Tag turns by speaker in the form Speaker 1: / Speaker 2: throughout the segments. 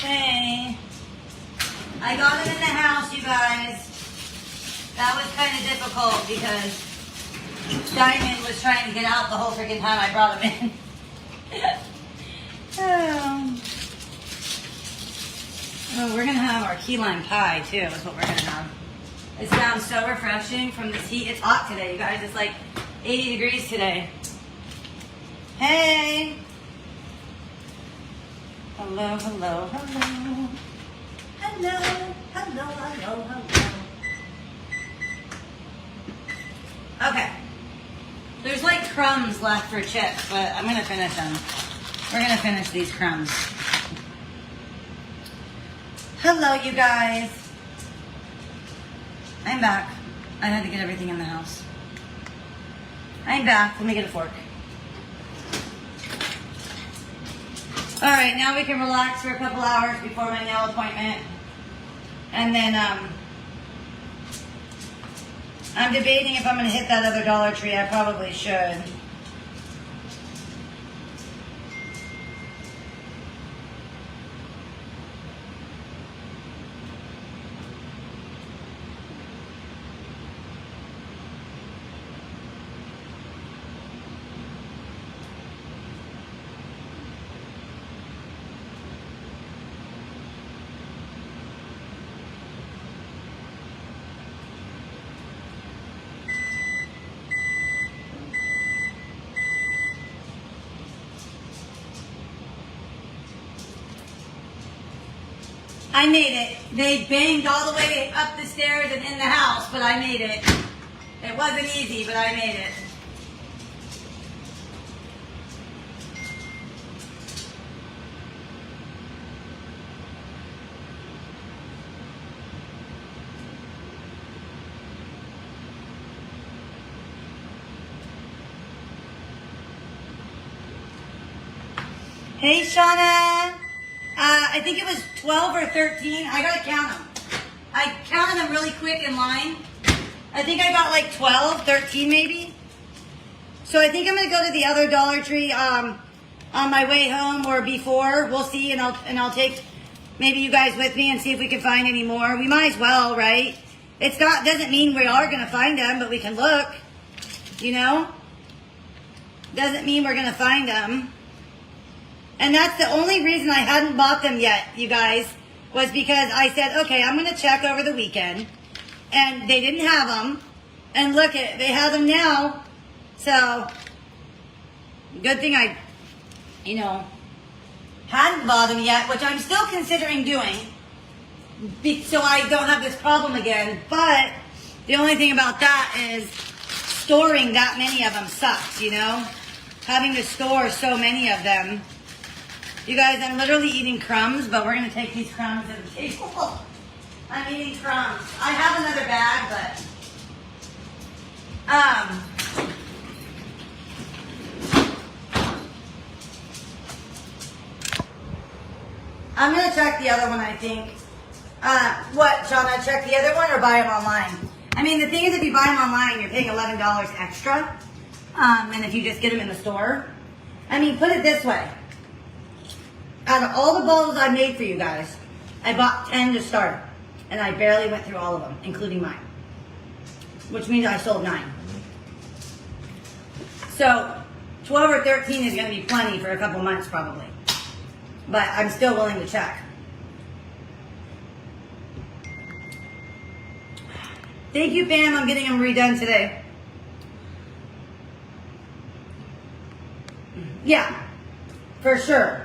Speaker 1: Hey. I got him in the house, you guys. That was kind of difficult because Diamond was trying to get out the whole freaking time I brought him in. Oh, we're going to have our key lime pie, too, is what we're going to have. It sounds so refreshing from this heat. It's hot today, you guys. It's like 80 degrees today. Hey. Hello, hello, hello. Hello, hello, hello, hello. Okay. There's like crumbs left for chips, but I'm going to finish them. We're going to finish these crumbs. Hello, you guys. I'm back. I had to get everything in the house. I'm back. Let me get a fork. All right, now we can relax for a couple hours before my nail appointment. And then I'm debating if I'm going to hit that other Dollar Tree. I probably should. I made it. They banged all the way up the stairs and in the house, but I made it. It wasn't easy, but I made it. Hey, Shauna. I think it was 12 or 13. I gotta count them. I counted them really quick in line. I think I got like 12, 13 maybe. So I think I'm gonna go to the other Dollar Tree on my way home or before. We'll see, and I'll take maybe you guys with me and see if we can find any more. We might as well, right? It's not doesn't mean we are gonna find them, but we can look. You know, doesn't mean we're gonna find them. And that's the only reason I hadn't bought them yet, you guys, was because I said, okay, I'm going to check over the weekend. And they didn't have them. And look, they have them now. So, good thing I, hadn't bought them yet, which I'm still considering doing. So I don't have this problem again. But the only thing about that is storing that many of them sucks, Having to store so many of them. You guys, I'm literally eating crumbs, but we're going to take these crumbs to the table. I'm eating crumbs. I have another bag, but... I'm going to check the other one, I think. What, Shauna? Check the other one or buy them online? I mean, the thing is, if you buy them online, you're paying $11 extra. And if you just get them in the store. I mean, put it this way. Out of all the bowls I made for you guys, I bought 10 to start. And I barely went through all of them, including mine. Which means I sold 9. So, 12 or 13 is going to be plenty for a couple months probably. But I'm still willing to check. Thank you, Pam. I'm getting them redone today. Yeah, for sure.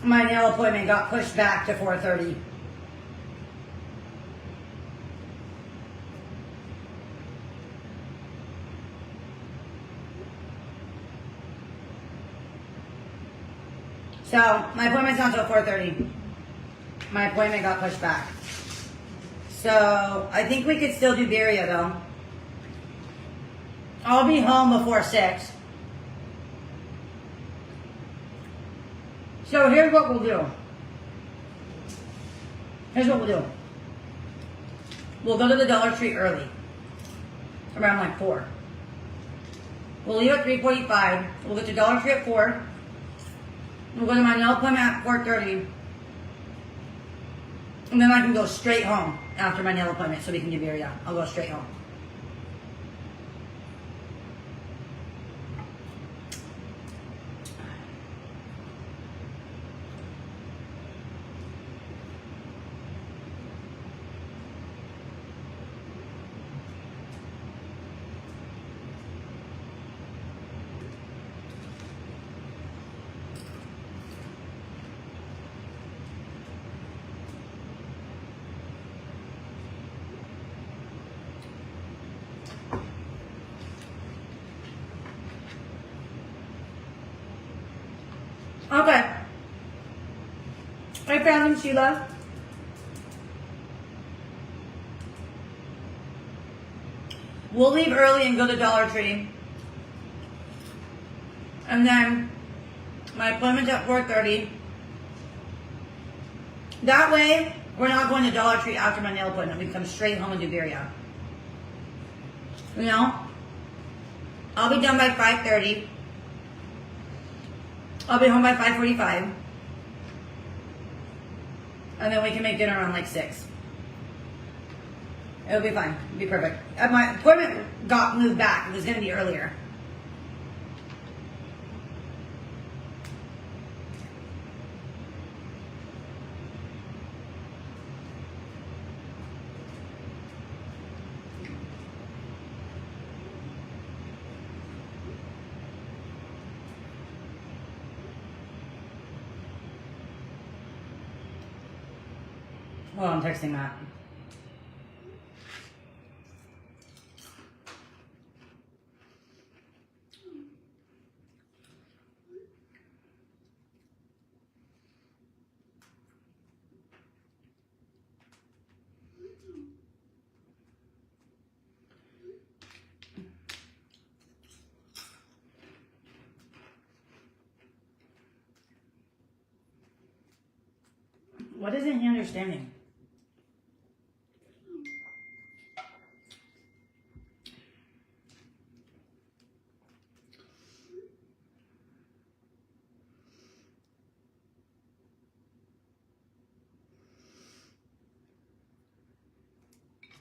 Speaker 1: My nail appointment got pushed back to 4:30. So, my appointment's not until 4:30. My appointment got pushed back. So I think we could still do birria though. I'll be home before 6. So here's what we'll do. We'll go to the Dollar Tree early. Around like 4. We'll leave at 3:45. We'll get to Dollar Tree at 4. We'll go to my nail appointment at 4:30. And then I can go straight home after my nail appointment so we can do birria. I'll go straight home. Okay. I found him, Sheila. We'll leave early and go to Dollar Tree. And then my appointment's at 4:30. That way, we're not going to Dollar Tree after my nail appointment. We can come straight home and do birria. You know? I'll be done by 5:30. I'll be home by 5:45. And then we can make dinner around like 6. It'll be fine. It'll be perfect. My appointment got moved back. It was going to be earlier. Well, I'm texting Matt. What isn't he understanding?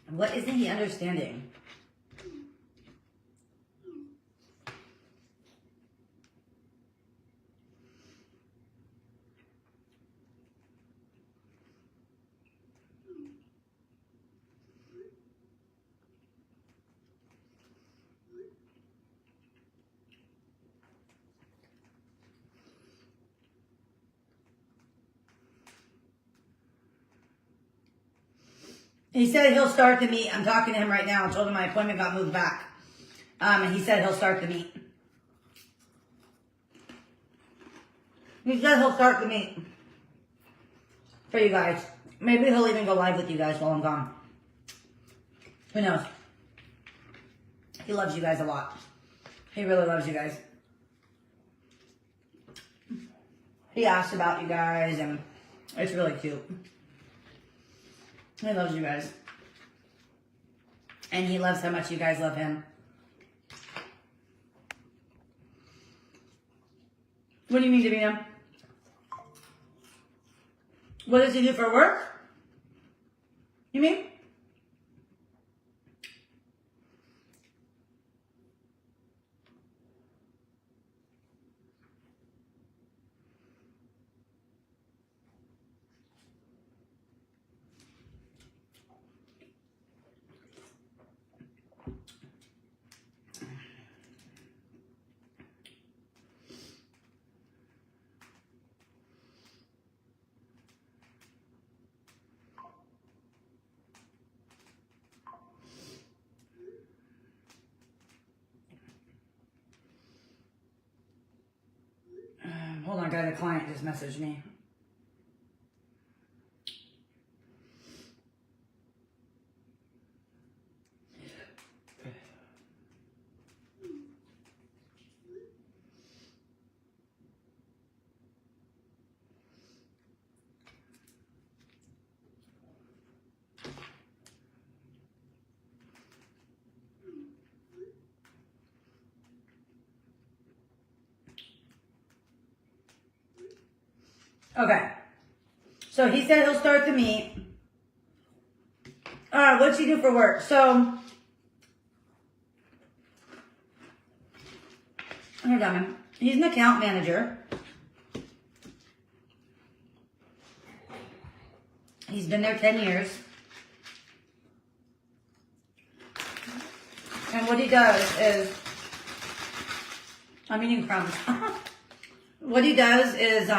Speaker 1: What isn't he understanding? He said he'll start the meet. I'm talking to him right now. I told him my appointment got moved back. And he said he'll start the meet. He said he'll start the meet. For you guys. Maybe he'll even go live with you guys while I'm gone. Who knows? He loves you guys a lot. He really loves you guys. He asked about you guys and it's really cute. He loves you guys. And he loves how much you guys love him. What do you mean, Davina? What does he do for work? You mean? Hold on, guys. A client just messaged me. Okay. So he said he'll start the meet. What's he do for work? So, hold on. He's an account manager. He's been there 10 years. And what he does is, I'm eating crumbs. What he does is,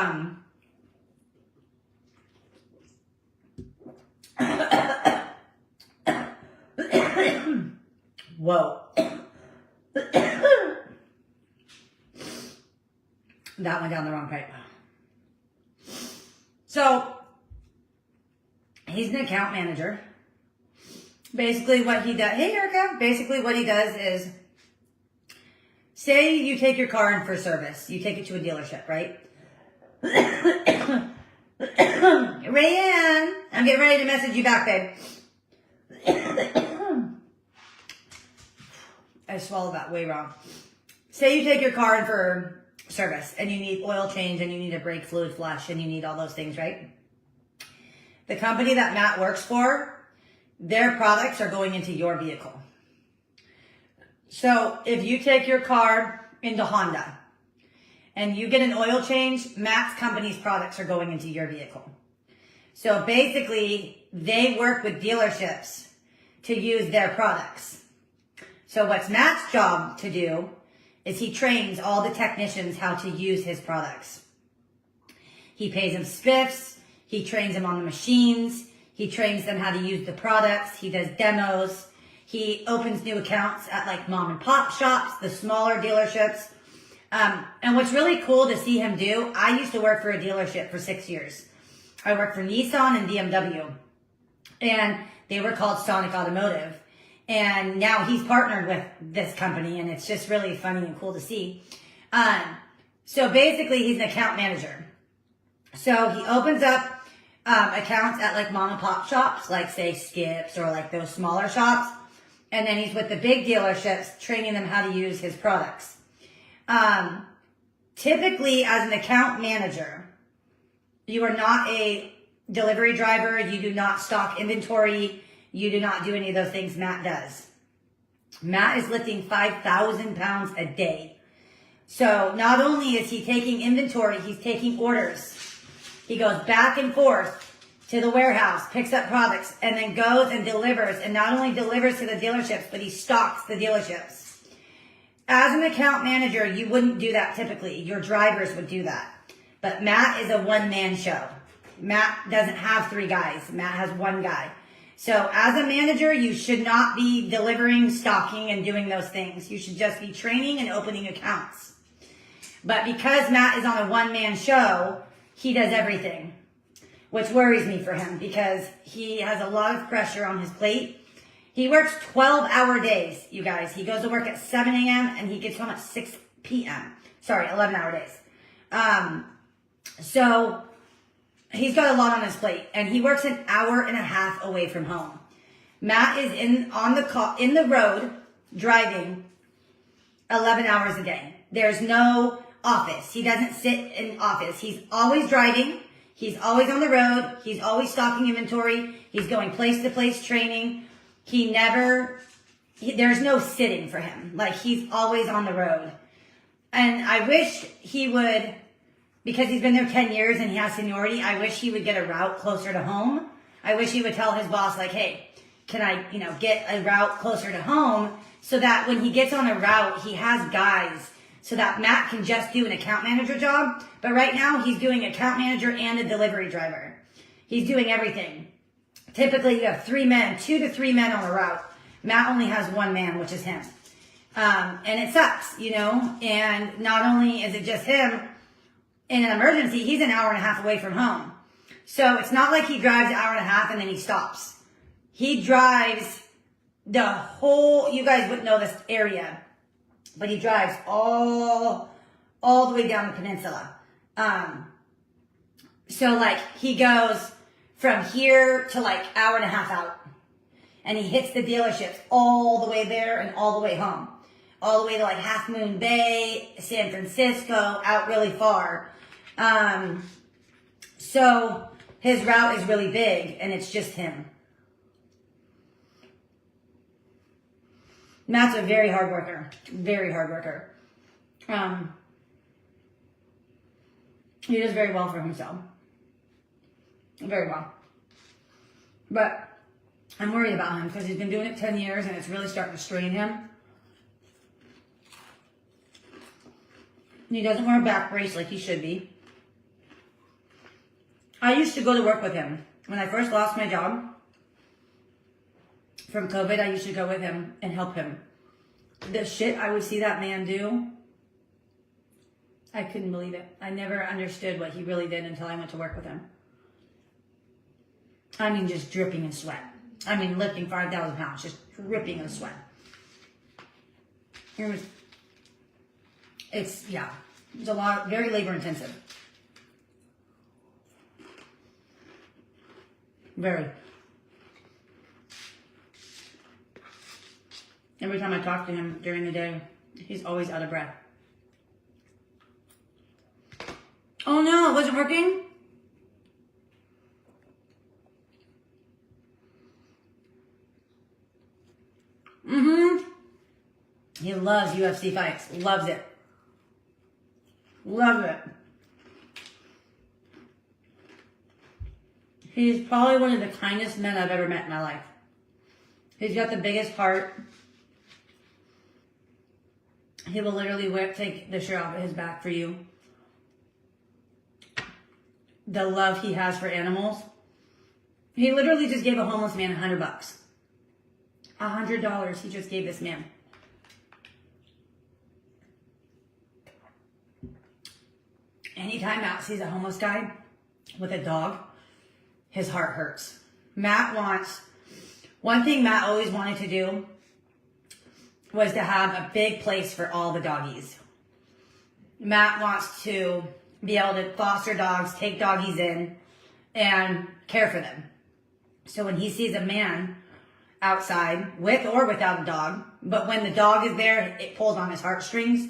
Speaker 1: whoa. That went down the wrong pipe. So, he's an account manager. Basically what he does, hey Erica, basically what he does is, say you take your car in for service. You take it to a dealership, right? Rayanne, I'm getting ready to message you back, babe. I swallowed that way wrong. Say you take your car in for service and you need oil change and you need a brake fluid flush and you need all those things, right? The company that Matt works for, their products are going into your vehicle. So if you take your car into Honda and you get an oil change, Matt's company's products are going into your vehicle. So basically, they work with dealerships to use their products. So what's Matt's job to do is he trains all the technicians how to use his products. He pays them spiffs. He trains them on the machines. He trains them how to use the products. He does demos. He opens new accounts at like mom and pop shops, the smaller dealerships. And what's really cool to see him do, I used to work for a dealership for 6 years. I worked for Nissan and BMW. And they were called Sonic Automotive. And now he's partnered with this company, and it's just really funny and cool to see. So basically, he's an account manager. So he opens up accounts at like mom and pop shops, like say Skips or like those smaller shops. And then he's with the big dealerships, training them how to use his products. Typically, as an account manager, you are not a delivery driver. You do not stock inventory. You do not do any of those things Matt does. Matt is lifting 5,000 pounds a day. So not only is he taking inventory, he's taking orders. He goes back and forth to the warehouse, picks up products, and then goes and delivers. And not only delivers to the dealerships, but he stocks the dealerships. As an account manager, you wouldn't do that typically. Your drivers would do that. But Matt is a one-man show. Matt doesn't have 3 guys. Matt has 1 guy. So as a manager, you should not be delivering, stocking, and doing those things. You should just be training and opening accounts. But because Matt is on a one-man show, he does everything, which worries me for him because he has a lot of pressure on his plate. He works 12-hour days, you guys. He goes to work at 7 a.m. and he gets home at 6 p.m. Sorry, 11-hour days. So he's got a lot on his plate, and he works an hour and a half away from home. Matt is in the road driving 11 hours a day. There's no office. He doesn't sit in office. He's always driving. He's always on the road. He's always stocking inventory. He's going place to place training. There's no sitting for him. Like, he's always on the road. And I wish he would, because he's been there 10 years and he has seniority, I wish he would get a route closer to home. I wish he would tell his boss, like, hey, can I, get a route closer to home so that when he gets on a route, he has guys so that Matt can just do an account manager job. But right now, he's doing account manager and a delivery driver. He's doing everything. Typically, you have 2 to 3 men on a route. Matt only has 1 man, which is him. And it sucks, and not only is it just him, in an emergency, he's an hour and a half away from home. So it's not like he drives an hour and a half and then he stops. He drives the whole, you guys wouldn't know this area, but he drives all the way down the peninsula. So like he goes from here to like hour and a half out, and he hits the dealerships all the way there and all the way home, all the way to like Half Moon Bay, San Francisco, out really far. So his route is really big, and it's just him. Matt's a very hard worker. Very hard worker. He does very well for himself. Very well. But I'm worried about him because he's been doing it 10 years and it's really starting to strain him. He doesn't wear a back brace like he should be. I used to go to work with him. When I first lost my job from COVID, I used to go with him and help him. The shit I would see that man do, I couldn't believe it. I never understood what he really did until I went to work with him. I mean, just dripping in sweat. I mean, lifting 5,000 pounds, just dripping in sweat. It's a lot, very labor intensive. Very. Every time I talk to him during the day, he's always out of breath. Oh no, it wasn't working? He loves UFC fights. Loves it. Loves it. He's probably one of the kindest men I've ever met in my life. He's got the biggest heart. He will literally take the shirt off of his back for you. The love he has for animals. He literally just gave a homeless man $100. $100 he just gave this man. Anytime Matt sees a homeless guy with a dog, his heart hurts. One thing Matt always wanted to do was to have a big place for all the doggies. Matt wants to be able to foster dogs, take doggies in, and care for them. So when he sees a man outside, with or without a dog, but when the dog is there, it pulls on his heartstrings.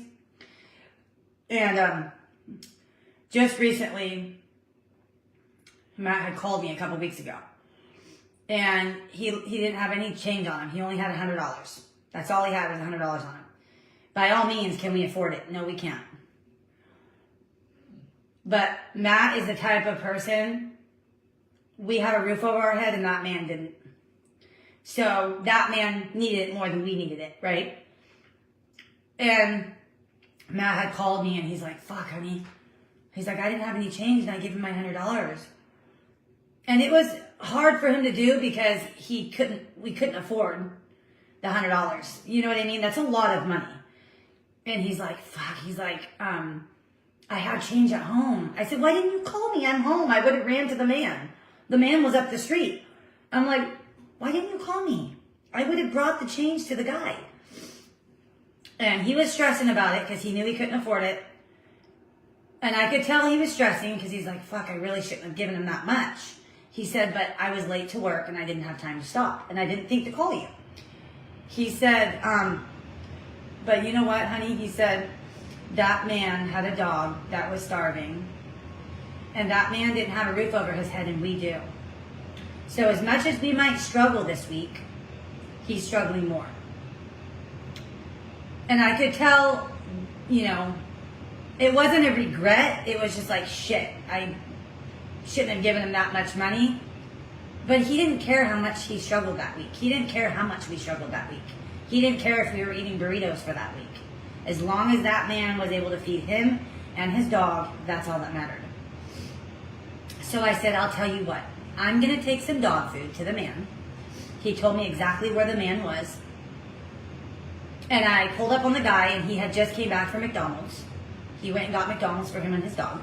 Speaker 1: And just recently, Matt had called me a couple weeks ago. And he didn't have any change on him. He only had $100. That's all he had was $100 on him. By all means, can we afford it? No, we can't. But Matt is the type of person, we have a roof over our head and that man didn't. So that man needed it more than we needed it, right? And Matt had called me and he's like, fuck, honey. He's like, I didn't have any change and I gave him my $100. And it was hard for him to do because we couldn't afford the $100. You know what I mean? That's a lot of money. And he's like, fuck. He's like, I had change at home. I said, why didn't you call me? I'm home. I would have ran to the man. The man was up the street. I'm like, why didn't you call me? I would have brought the change to the guy. And he was stressing about it because he knew he couldn't afford it. And I could tell he was stressing because he's like, fuck, I really shouldn't have given him that much. He said, but I was late to work and I didn't have time to stop. And I didn't think to call you. He said, but you know what, honey? He said, that man had a dog that was starving. And that man didn't have a roof over his head and we do. So as much as we might struggle this week, he's struggling more. And I could tell, it wasn't a regret. It was just like, shit, I shouldn't have given him that much money. But he didn't care how much he struggled that week. He didn't care how much we struggled that week. He didn't care if we were eating burritos for that week. As long as that man was able to feed him and his dog, that's all that mattered. So I said, I'll tell you what. I'm going to take some dog food to the man. He told me exactly where the man was. And I pulled up on the guy, and he had just came back from McDonald's. He went and got McDonald's for him and his dog.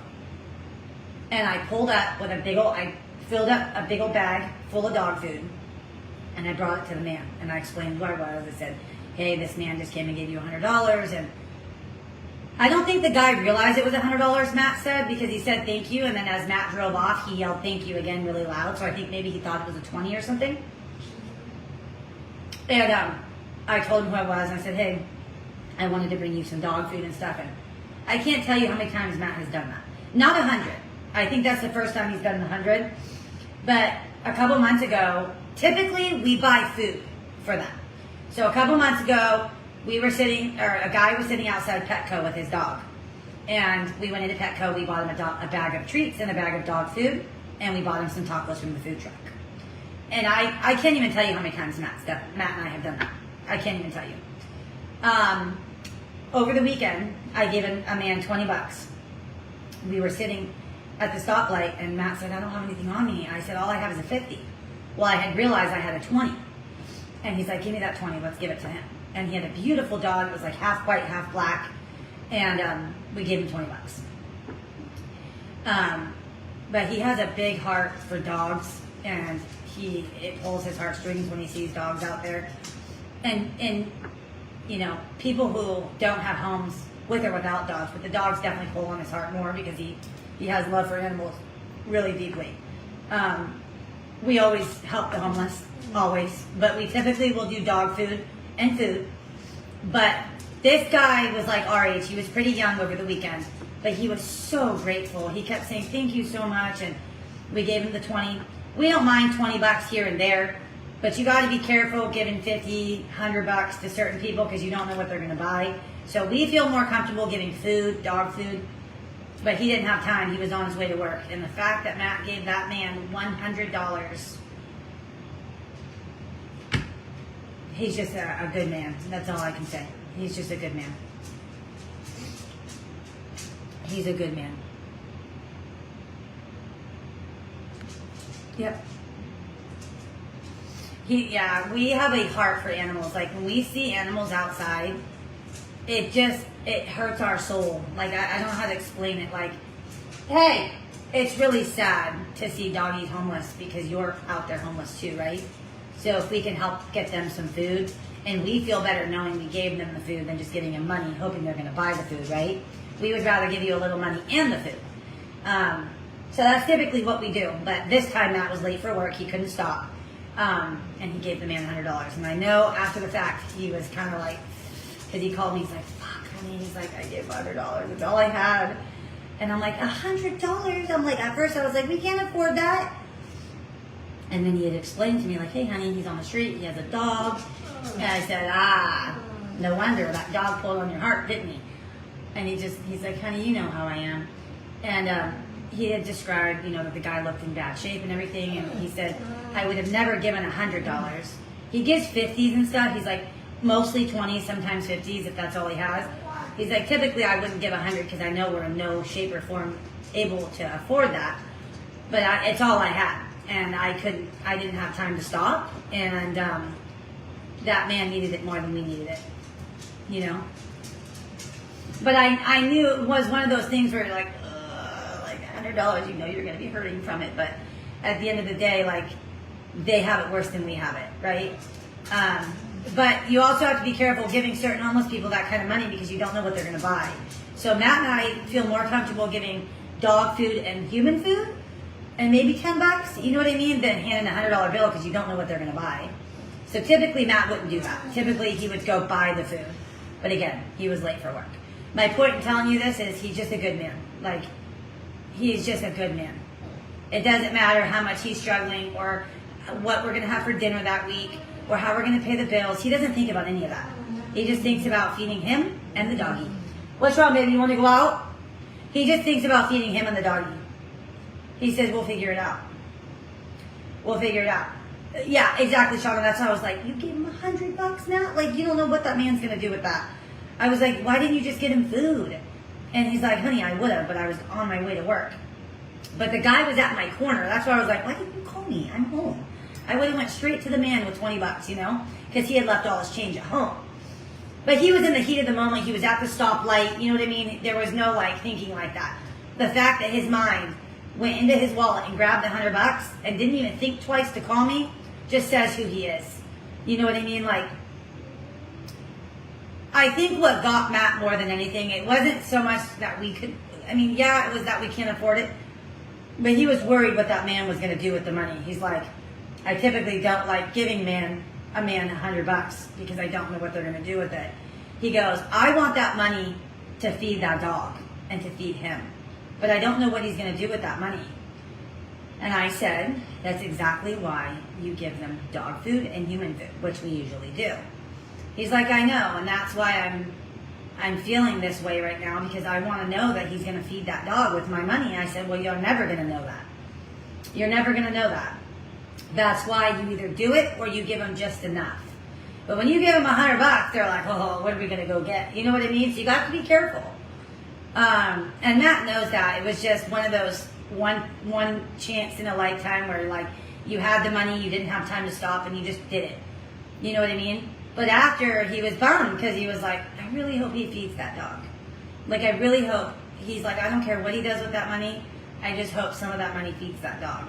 Speaker 1: And I pulled up with I filled up a big old bag full of dog food. And I brought it to the man. And I explained who I was. I said, hey, this man just came and gave you $100. And I don't think the guy realized it was $100, Matt said, because he said thank you. And then as Matt drove off, he yelled thank you again really loud. So I think maybe he thought it was a 20 or something. And I told him who I was. And I said, hey, I wanted to bring you some dog food and stuff. And I can't tell you how many times Matt has done that. Not 100. I think that's the first time he's done the 100. But a couple months ago, typically we buy food for them. So a couple months ago, a guy was sitting outside Petco with his dog. And we went into Petco, we bought him a bag of treats and a bag of dog food, and we bought him some tacos from the food truck. And I can't even tell you how many times Matt and I have done that. I can't even tell you. Over the weekend, I gave a man $20. We were sitting at the stoplight, and Matt said, I don't have anything on me. I said, all I have is a 50. Well, I had realized I had a 20. And he's like, give me that 20, let's give it to him. And he had a beautiful dog. It was like half white, half black. And we gave him $20. But he has a big heart for dogs, and it pulls his heartstrings when he sees dogs out there. And you know, people who don't have homes with or without dogs, but the dogs definitely pull on his heart more because he has love for animals really deeply. We always help the homeless, always, but we typically will do dog food and food. But this guy was like our age. He was pretty young over the weekend, but he was so grateful. He kept saying, thank you so much, and we gave him the 20. We don't mind $20 here and there, but you got to be careful giving $50, $100 to certain people because you don't know what they're going to buy. So we feel more comfortable giving food, dog food, but he didn't have time. He was on his way to work. And the fact that Matt gave that man $100, he's just a good man. That's all I can say. He's just a good man. He's a good man. Yep. We have a heart for animals. Like when we see animals outside, it hurts our soul. Like I don't know how to explain it. Like, hey, it's really sad to see doggies homeless because you're out there homeless too, right? So if we can help get them some food, and we feel better knowing we gave them the food than just giving them money, hoping they're going to buy the food, right? We would rather give you a little money and the food. So that's typically what we do. But this time Matt was late for work. He couldn't stop. And he gave the man $100. And I know after the fact, he was kind of like, because he called me, he's like, fuck, honey. He's like, I gave $100. It's all I had. And I'm like, $100? I'm like, at first I was like, we can't afford that. And then he had explained to me, like, hey, honey, he's on the street. He has a dog. And I said, no wonder. That dog pulled on your heart, didn't he? And he's like, honey, you know how I am. And he had described, that the guy looked in bad shape and everything. And he said, I would have never given $100. He gives 50s and stuff. He's like, mostly 20s, sometimes 50s, if that's all he has. He's like, typically I wouldn't give 100 because I know we're in no shape or form able to afford that. But it's all I had. And I didn't have time to stop. And that man needed it more than we needed it, But I knew it was one of those things where like $100, you're going to be hurting from it. But at the end of the day, like, they have it worse than we have it, right? But you also have to be careful giving certain homeless people that kind of money because you don't know what they're going to buy. So Matt and I feel more comfortable giving dog food and human food and maybe $10, you know what I mean, than handing a $100 bill because you don't know what they're going to buy. So typically Matt wouldn't do that. Typically he would go buy the food. But again, he was late for work. My point in telling you this is he's just a good man. Like, he's just a good man. It doesn't matter how much he's struggling or what we're going to have for dinner that week or how we're going to pay the bills. He doesn't think about any of that. He just thinks about feeding him and the doggy. What's wrong, baby? You want to go out? He just thinks about feeding him and the doggy. He says, we'll figure it out. We'll figure it out. Yeah, exactly, Sean. That's why I was like, you gave him $100 now? Like, you don't know what that man's going to do with that. I was like, why didn't you just get him food? And he's like, honey, I would have, but I was on my way to work. But the guy was at my corner. That's why I was like, why didn't you call me? I'm home. I would have went straight to the man with $20, because he had left all his change at home. But he was in the heat of the moment. He was at the stoplight. You know what I mean? There was no, thinking like that. The fact that his mind went into his wallet and grabbed the $100 and didn't even think twice to call me just says who he is. You know what I mean? I think what got Matt more than anything, it wasn't so much that we could, it was that we can't afford it, but he was worried what that man was going to do with the money. He's like, I typically don't like giving a man $100 because I don't know what they're going to do with it. He goes, I want that money to feed that dog and to feed him. but I don't know what he's going to do with that money. And I said, that's exactly why you give them dog food and human food, which we usually do. He's like, I know, and that's why I'm feeling this way right now, because I want to know that he's going to feed that dog with my money. I said, well, you're never going to know that. You're never going to know that. That's why you either do it or you give them just enough. But when you give them $100, they're like, oh, what are we going to go get? You know what I mean? So you got to be careful. And Matt knows that. It was just one of those one chance in a lifetime where, like, you had the money, you didn't have time to stop, and you just did it. You know what I mean? But after, he was bummed because he was like, I really hope he feeds that dog. Like, I really hope. He's like, I don't care what he does with that money. I just hope some of that money feeds that dog.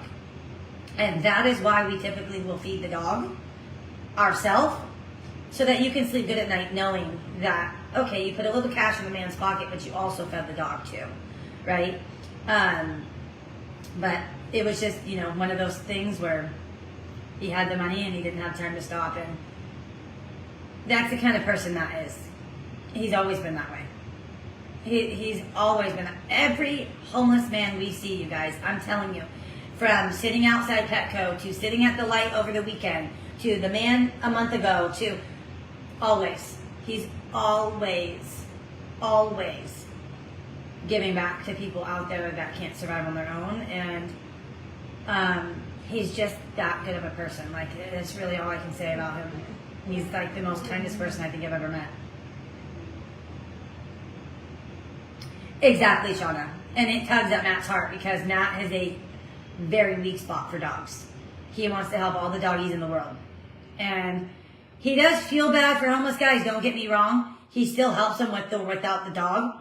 Speaker 1: And that is why we typically will feed the dog ourselves, so that you can sleep good at night knowing that, okay, you put a little cash in the man's pocket, but you also fed the dog too, right? But it was just, you know, one of those things where he had the money and he didn't have time to stop. And that's the kind of person that is. He's always been that way. He's always been that. Every homeless man we see, you guys, I'm telling you, from sitting outside Petco to sitting at the light over the weekend to the man a month ago to always, he's always giving back to people out there that can't survive on their own. And he's just that good of a person. Like, that's really all I can say about him. He's like the most kindest person I think I've ever met. Exactly, Shauna. And it tugs at Matt's heart because Matt has a very weak spot for dogs. He wants to help all the doggies in the world. And he does feel bad for homeless guys, don't get me wrong. He still helps them without the dog.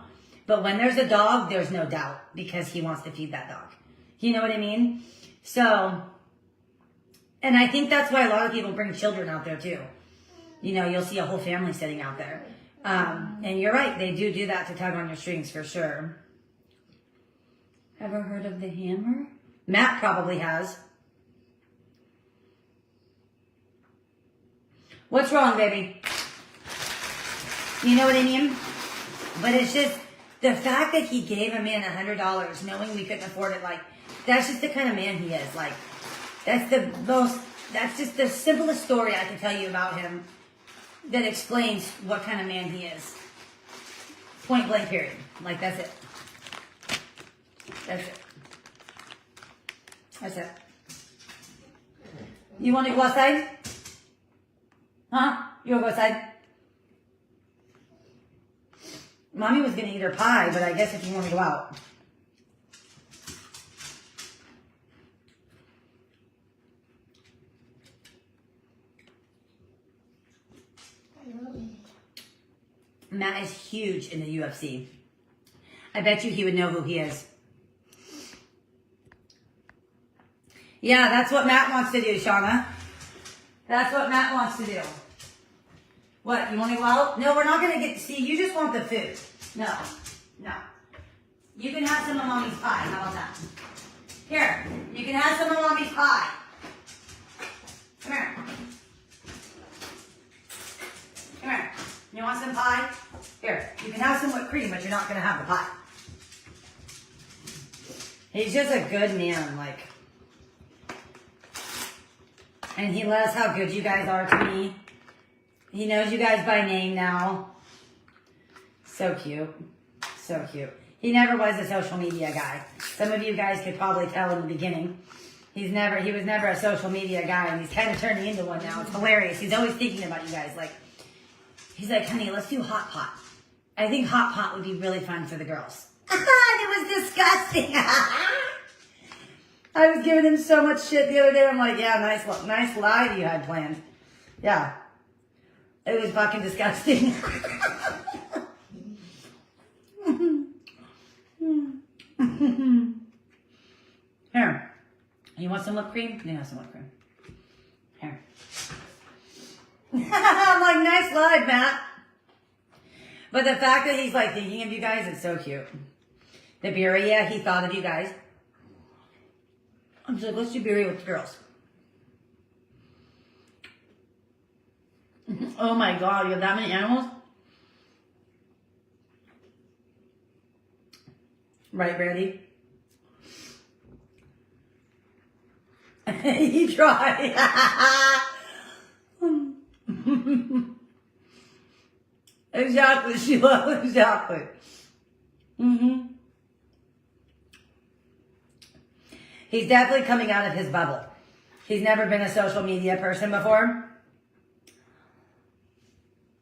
Speaker 1: But when there's a dog, there's no doubt because he wants to feed that dog. You know what I mean? So, and I think that's why a lot of people bring children out there too. You know, you'll see a whole family sitting out there. And you're right, they do that to tug on your strings for sure. Ever heard of the hammer? Matt probably has. What's wrong, baby? You know what I mean? But it's just the fact that he gave a man $100 knowing we couldn't afford it. Like, that's just the kind of man he is. Like, that's just the simplest story I can tell you about him that explains what kind of man he is. Point blank, period. Like, that's it. That's it. That's it. You want to go outside? Huh? You want to go outside? Mommy was going to eat her pie, but I guess if you want to go out. Matt is huge in the UFC. I bet you he would know who he is. Yeah, that's what Matt wants to do, Shauna. That's what Matt wants to do. What, you want to go out? No, we're not going to get, see, you just want the food. No. You can have some of Mommy's pie. How about that? Here, you can have some of Mommy's pie. Come here. Come here. You want some pie? Here, you can have some whipped cream, but you're not going to have the pie. He's just a good man, like. And he loves how good you guys are to me. He knows you guys by name now. So cute. So cute. He never was a social media guy. Some of you guys could probably tell in the beginning. He was never a social media guy, and he's kind of turning into one now. It's hilarious. He's always thinking about you guys. Like, he's like, honey, let's do hot pot. I think hot pot would be really fun for the girls. It was disgusting. I was giving him so much shit the other day. I'm like, yeah, nice live you had planned. Yeah. It was fucking disgusting. Here. You want some whipped cream? You have some whipped cream. Here. I'm like, nice live, Matt. But the fact that he's like thinking of you guys is so cute. The birria, yeah, he thought of you guys. I'm just like, let's do birria with the girls. Oh my God, you have that many animals? Right, Brandy? You try. Exactly, Sheila. Exactly. He's definitely coming out of his bubble. He's never been a social media person before.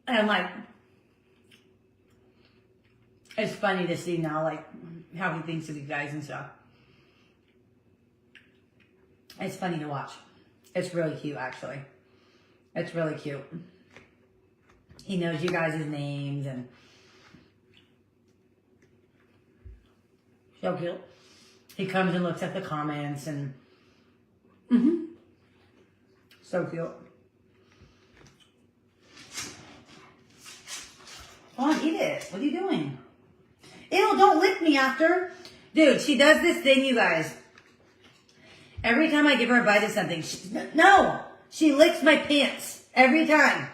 Speaker 1: And I'm like, it's funny to see now, like, how he thinks of you guys and stuff. It's funny to watch. It's really cute, actually. It's really cute. He knows you guys' names and so cute. He comes and looks at the comments and so cute. Come on, eat it. What are you doing? Ew, don't lick me after. Dude, she does this thing, you guys. Every time I give her a bite of something, she licks my pants. Every time.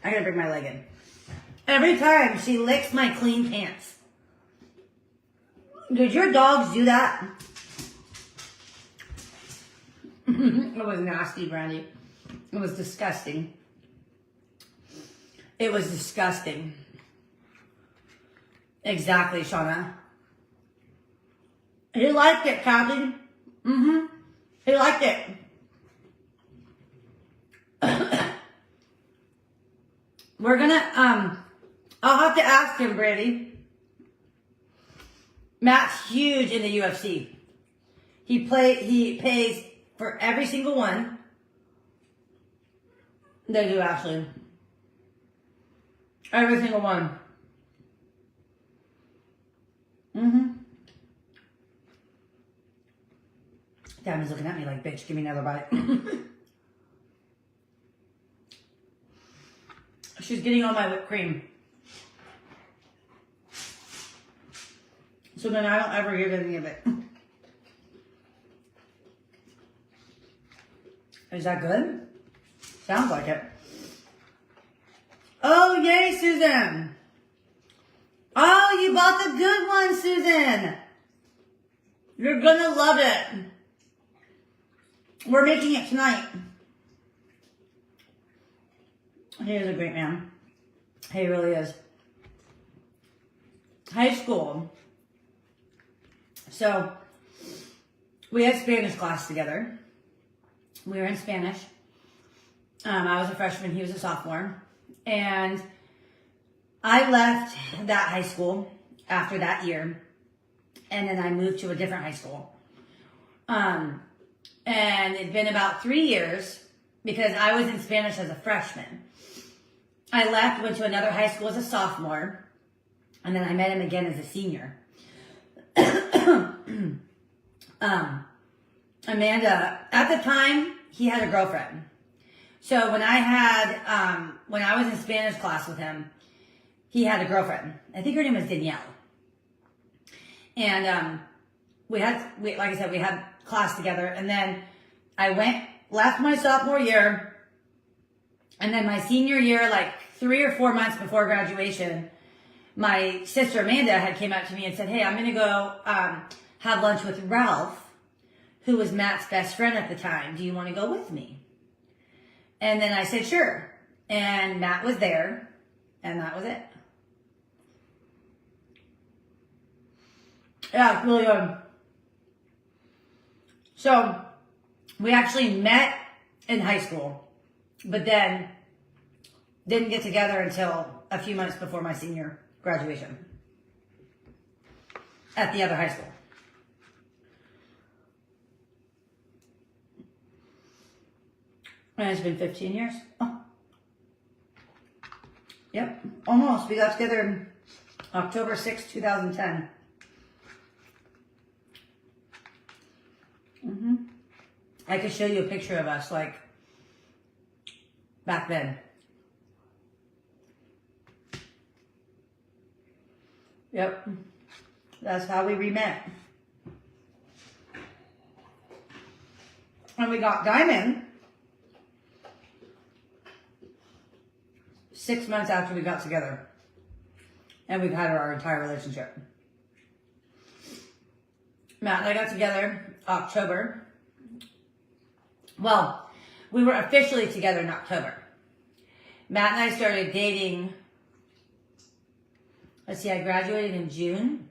Speaker 1: I gotta bring my leg in. Every time she licks my clean pants. Did your dogs do that? It was nasty, Brandy. It was disgusting. It was disgusting. Exactly, Shauna. He liked it, Kathy. He liked it. We're gonna, I'll have to ask him, Brandy. Matt's huge in the UFC. He pays for every single one. They do, actually. Every single one. Diamond's looking at me like, bitch, give me another bite. She's getting all my whipped cream. So then I don't ever get any of it. Is that good? Sounds like it. Oh, yay, Susan. Oh, you bought the good one, Susan. You're gonna love it. We're making it tonight. He is a great man. He really is. High school. So, we had Spanish class together. We were in Spanish. I was a freshman, he was a sophomore. And I left that high school after that year. And then I moved to a different high school. And it'd been about 3 years because I was in Spanish as a freshman. I left, went to another high school as a sophomore. And then I met him again as a senior. Amanda, at the time, he had a girlfriend. So when I was in Spanish class with him, he had a girlfriend. I think her name was Danielle. And like I said, we had class together. And then I left my sophomore year. And then my senior year, like 3 or 4 months before graduation, my sister Amanda had came up to me and said, hey, I'm going to go have lunch with Ralph, who was Matt's best friend at the time. Do you want to go with me? And then I said, sure. And Matt was there. And that was it. Yeah, it's really good. So, we actually met in high school, but then didn't get together until a few months before my senior graduation at the other high school. And it's been 15 years. Oh. Yep, almost. We got together in October 6, 2010. I could show you a picture of us, like, back then. Yep, that's how we re-met. And we got Diamond 6 months after we got together. And we've had our entire relationship. Matt and I got together October. Well, we were officially together in October. Matt and I started dating, let's see, I graduated in June.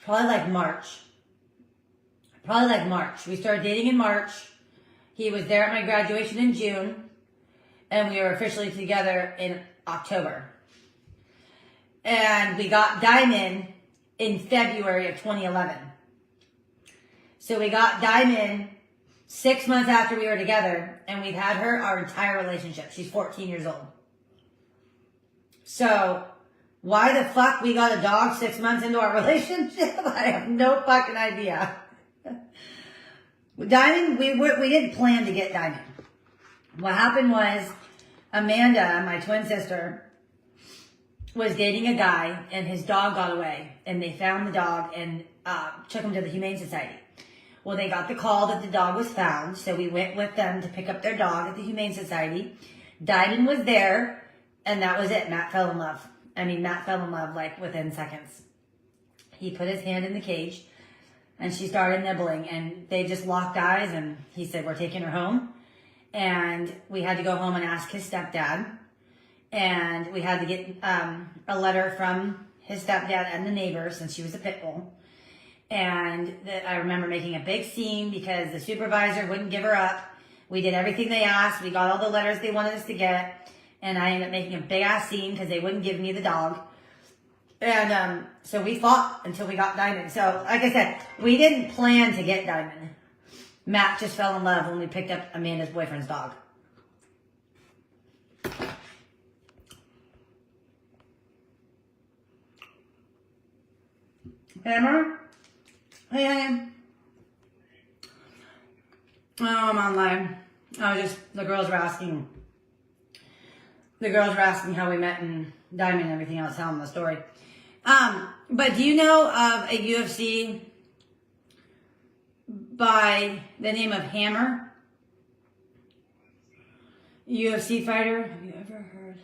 Speaker 1: Probably like March. We started dating in March. He was there at my graduation in June. And we were officially together in October. And we got Diamond in February of 2011. So we got Diamond 6 months after we were together, and we've had her our entire relationship. She's 14 years old. So why the fuck we got a dog 6 months into our relationship? I have no fucking idea. Diamond, we didn't plan to get Diamond. What happened was Amanda, my twin sister, was dating a guy, and his dog got away, and they found the dog and took him to the Humane Society. Well, they got the call that the dog was found, so we went with them to pick up their dog at the Humane Society. Diamond was there, and that was it. Matt fell in love. Matt fell in love like within seconds. He put his hand in the cage, and she started nibbling, and they just locked eyes, and he said, we're taking her home. And we had to go home and ask his stepdad. And we had to get a letter from his stepdad and the neighbor since she was a pit bull. And I remember making a big scene because the supervisor wouldn't give her up. We did everything they asked. We got all the letters they wanted us to get. And I ended up making a big ass scene because they wouldn't give me the dog. And so we fought until we got Diamond. So like I said, we didn't plan to get Diamond. Matt just fell in love when we picked up Amanda's boyfriend's dog. Hammer? Hey, honey. Oh, I'm online. The girls were asking how we met in Diamond and everything. I was telling them the story. But do you know of a UFC by the name of Hammer? UFC fighter? Have you ever heard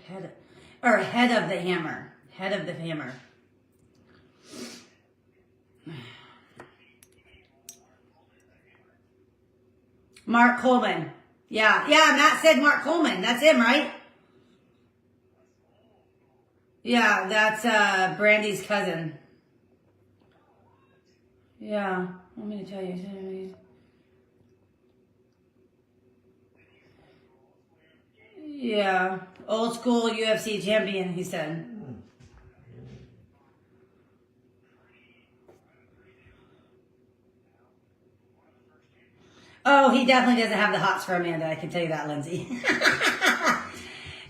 Speaker 1: Head of the Hammer? Head of the Hammer. Mark Coleman. Yeah, Matt said Mark Coleman. That's him, right? Yeah, that's Brandy's cousin. Yeah, let me tell you. Yeah, old school UFC champion, he said. Oh, he definitely doesn't have the hots for Amanda. I can tell you that, Lindsay.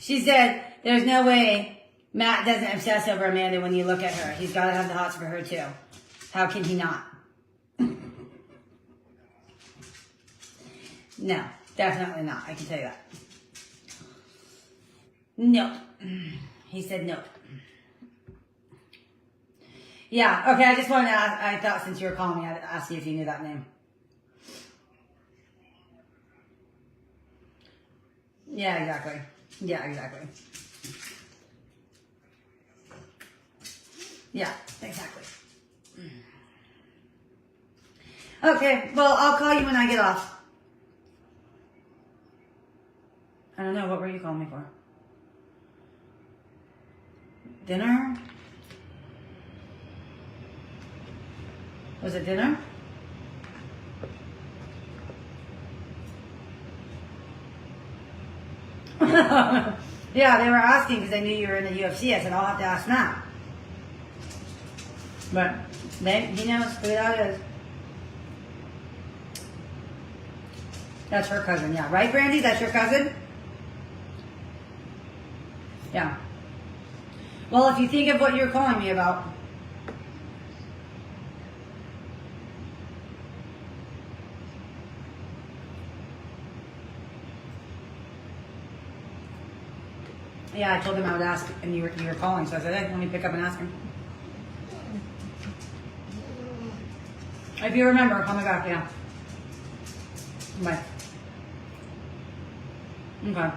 Speaker 1: She said, there's no way Matt doesn't obsess over Amanda when you look at her. He's got to have the hots for her, too. How can he not? No, definitely not. I can tell you that. Nope. He said nope. Yeah, okay, I just wanted to ask, I thought since you were calling me, I'd ask you if you knew that name. Yeah, exactly. Yeah, exactly. Yeah, exactly. Okay, well, I'll call you when I get off. I don't know, what were you calling me for? Dinner? Was it dinner? Yeah, they were asking because they knew you were in the UFC. I said, I'll have to ask Matt. But he knows who that is. That's her cousin, yeah. Right, Brandy? That's your cousin? Yeah. Well, if you think of what you're calling me about. Yeah, I told him I would ask, and you were calling, so I said, hey, let me pick up and ask him. If you remember, call me back, yeah. Bye. Okay.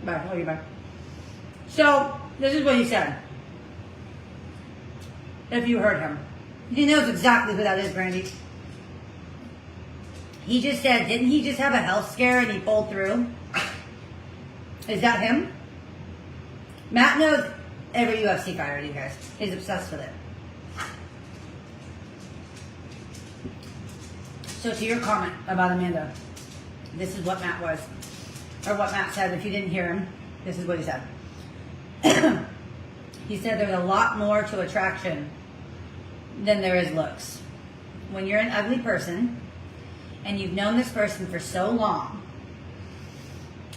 Speaker 1: Bye. Love you, bye. So, this is what he said. if you heard him. He knows exactly who that is, Brandy. He just said, didn't he just have a health scare and he pulled through? Is that him? Matt knows every UFC fighter, you guys. He's obsessed with it. So to your comment about Amanda, this is what Matt was. Or what Matt said. If you didn't hear him, this is what he said. He said there's a lot more to attraction than there is looks. When you're an ugly person and you've known this person for so long,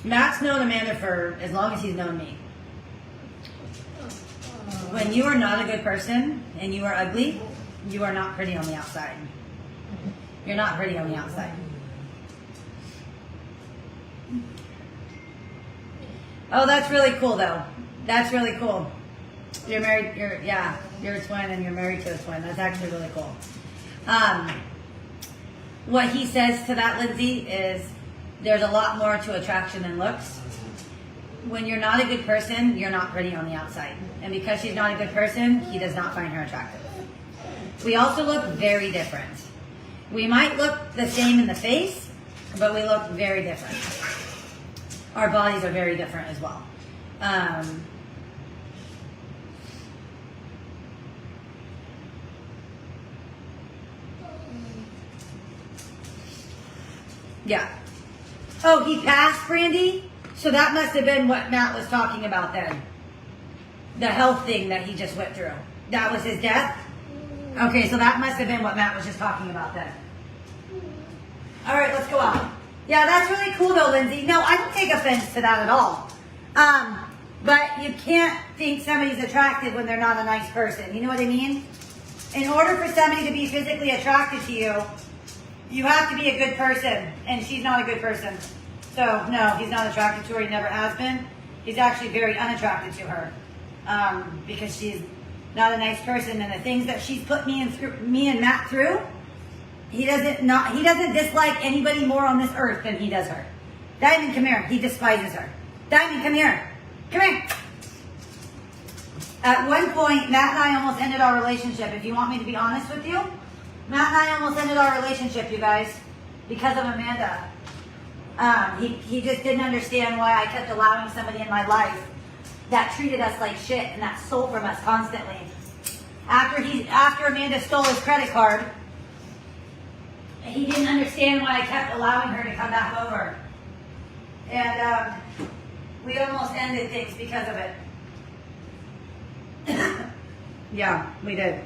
Speaker 1: Matt's known Amanda for as long as he's known me. When you are not a good person and you are ugly, you are not pretty on the outside. You're not pretty on the outside. Oh, that's really cool though. That's really cool. You're married, you're a twin and you're married to a twin. That's actually really cool. What he says to that, Lindsay, is there's a lot more to attraction than looks. When you're not a good person, you're not pretty on the outside. And because she's not a good person, he does not find her attractive. We also look very different. We might look the same in the face, but we look very different. Our bodies are very different as well. Yeah. Oh, he passed, Brandy? So that must have been what Matt was talking about then. The health thing that he just went through. That was his death? Okay, so that must have been what Matt was just talking about then. All right, let's go out. Yeah, that's really cool though, Lindsay. No, I don't take offense to that at all. But you can't think somebody's attractive when they're not a nice person. You know what I mean? In order for somebody to be physically attracted to you, you have to be a good person, and she's not a good person. So, no, he's not attracted to her. He never has been. He's actually very unattracted to her because she's not a nice person, and the things that she's put me and Matt through, he doesn't dislike anybody more on this earth than he does her. Diamond, come here. He despises her. Diamond, come here. Come here. At one point, Matt and I almost ended our relationship. If you want me to be honest with you, Matt and I almost ended our relationship, you guys, because of Amanda. He just didn't understand why I kept allowing somebody in my life that treated us like shit and that stole from us constantly. After Amanda stole his credit card, he didn't understand why I kept allowing her to come back over. And we almost ended things because of it. Yeah, we did.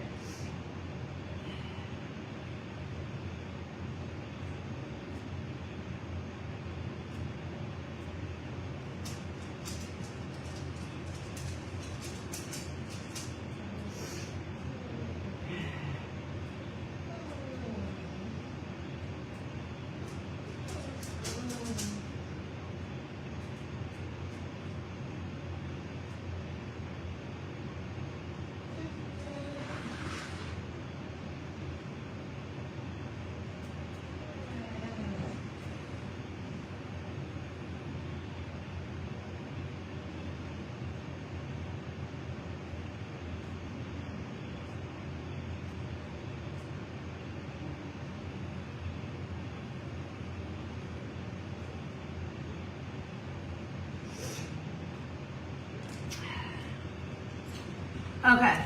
Speaker 1: Okay.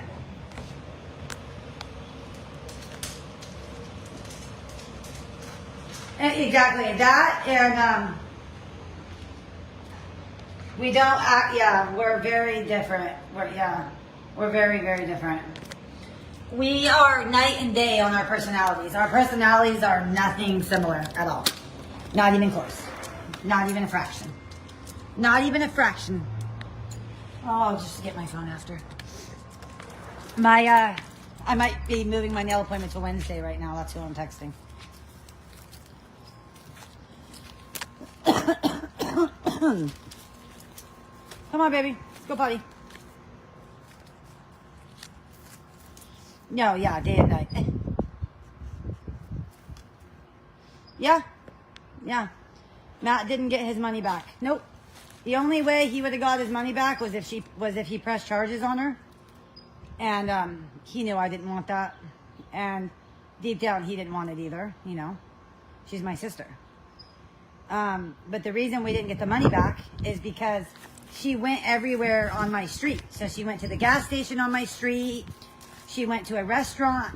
Speaker 1: Exactly that, and we don't act. Yeah, we're very different. We're very, very different. We are night and day on our personalities. Our personalities are nothing similar at all. Not even close. Not even a fraction. Not even a fraction. Oh, just to get my phone after. I might be moving my nail appointment to Wednesday right now. That's who I'm texting. Come on, baby. Go potty. No, yeah, day and night. Yeah. Matt didn't get his money back. Nope. The only way he would have got his money back was if he pressed charges on her. And he knew I didn't want that. And deep down, he didn't want it either, you know. She's my sister. But the reason we didn't get the money back is because she went everywhere on my street. So she went to the gas station on my street. She went to a restaurant.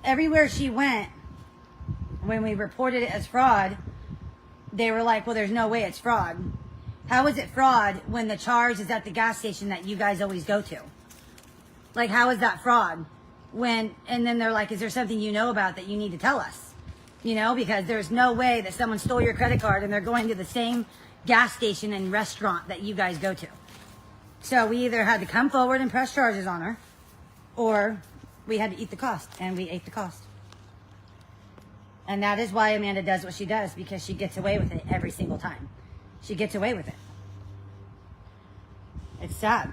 Speaker 1: Everywhere she went, when we reported it as fraud, they were like, well, there's no way it's fraud. How is it fraud when the charge is at the gas station that you guys always go to? Like, how is that fraud? And then they're like, is there something you know about that you need to tell us? You know, because there's no way that someone stole your credit card and they're going to the same gas station and restaurant that you guys go to. So we either had to come forward and press charges on her, or we had to eat the cost, and we ate the cost. And that is why Amanda does what she does, because she gets away with it every single time. She gets away with it. It's sad.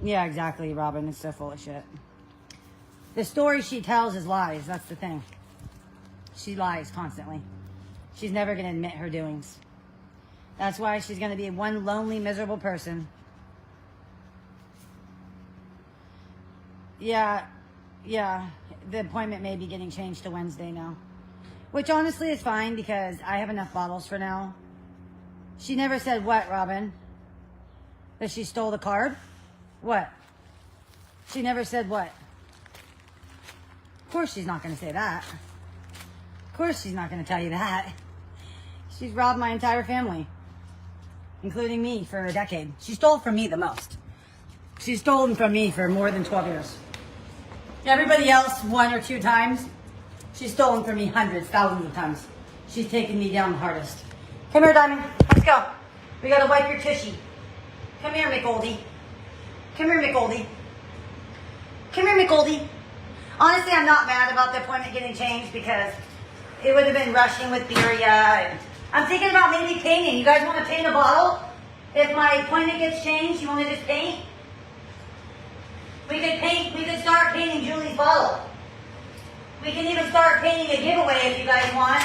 Speaker 1: Yeah, exactly, Robin. It's so full of shit. The story she tells is lies. That's the thing. She lies constantly. She's never going to admit her doings. That's why she's going to be one lonely, miserable person. Yeah. The appointment may be getting changed to Wednesday now. Which honestly is fine because I have enough bottles for now. She never said what, Robin? That she stole the card? What? She never said what? Of course she's not going to say that. Of course she's not going to tell you that. She's robbed my entire family, including me, for a decade. She stole from me the most. She's stolen from me for more than 12 years. Everybody else, 1 or 2 times. She's stolen from me hundreds, thousands of times. She's taken me down the hardest. Come here, Diamond. Let's go. We got to wipe your tushy. Come here, McGoldie. Come here, McGoldie. Come here, McGoldie. Honestly, I'm not mad about the appointment getting changed because it would have been rushing with Beria. I'm thinking about maybe painting. You guys want to paint a bottle? If my appointment gets changed, you want to just paint? We could start painting Julie's bottle. We can even start painting a giveaway if you guys want.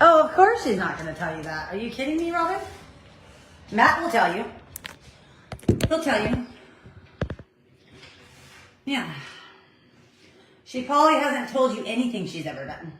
Speaker 1: Oh, of course she's not going to tell you that. Are you kidding me, Robin? Matt will tell you. He'll tell you. Yeah. She probably hasn't told you anything she's ever done.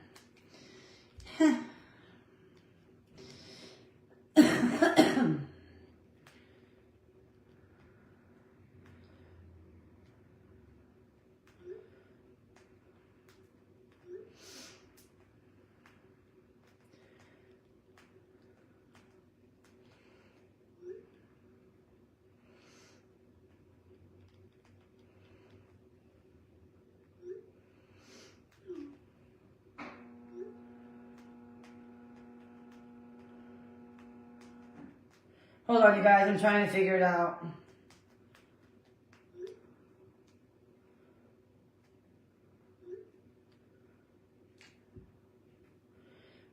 Speaker 1: Hold on, you guys. I'm trying to figure it out.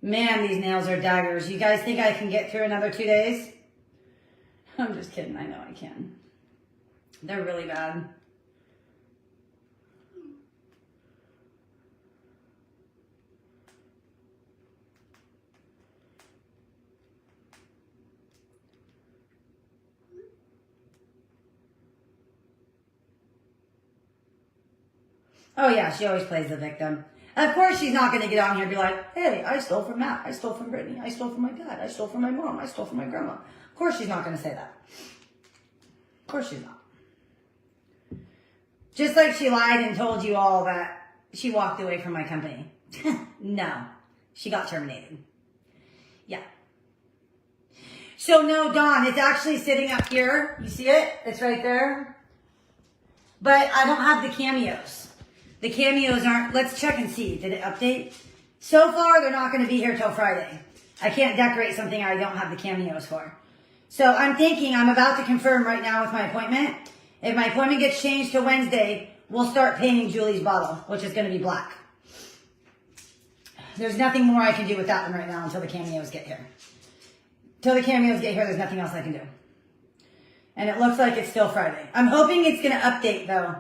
Speaker 1: Man, these nails are daggers. You guys think I can get through another 2 days? I'm just kidding. I know I can. They're really bad. Oh yeah, she always plays the victim. Of course she's not going to get on here and be like, hey, I stole from Matt, I stole from Brittany, I stole from my dad, I stole from my mom, I stole from my grandma. Of course she's not going to say that. Of course she's not. Just like she lied and told you all that she walked away from my company. No, she got terminated. Yeah. So no, Dawn, it's actually sitting up here. You see it? It's right there. But I don't have the cameos. The cameos aren't, let's check and see. Did it update? So far, they're not going to be here till Friday. I can't decorate something I don't have the cameos for. So I'm thinking, I'm about to confirm right now with my appointment. If my appointment gets changed to Wednesday, we'll start painting Julie's bottle, which is going to be black. There's nothing more I can do with that one right now until the cameos get here. Till the cameos get here, there's nothing else I can do. And it looks like it's still Friday. I'm hoping it's going to update, though.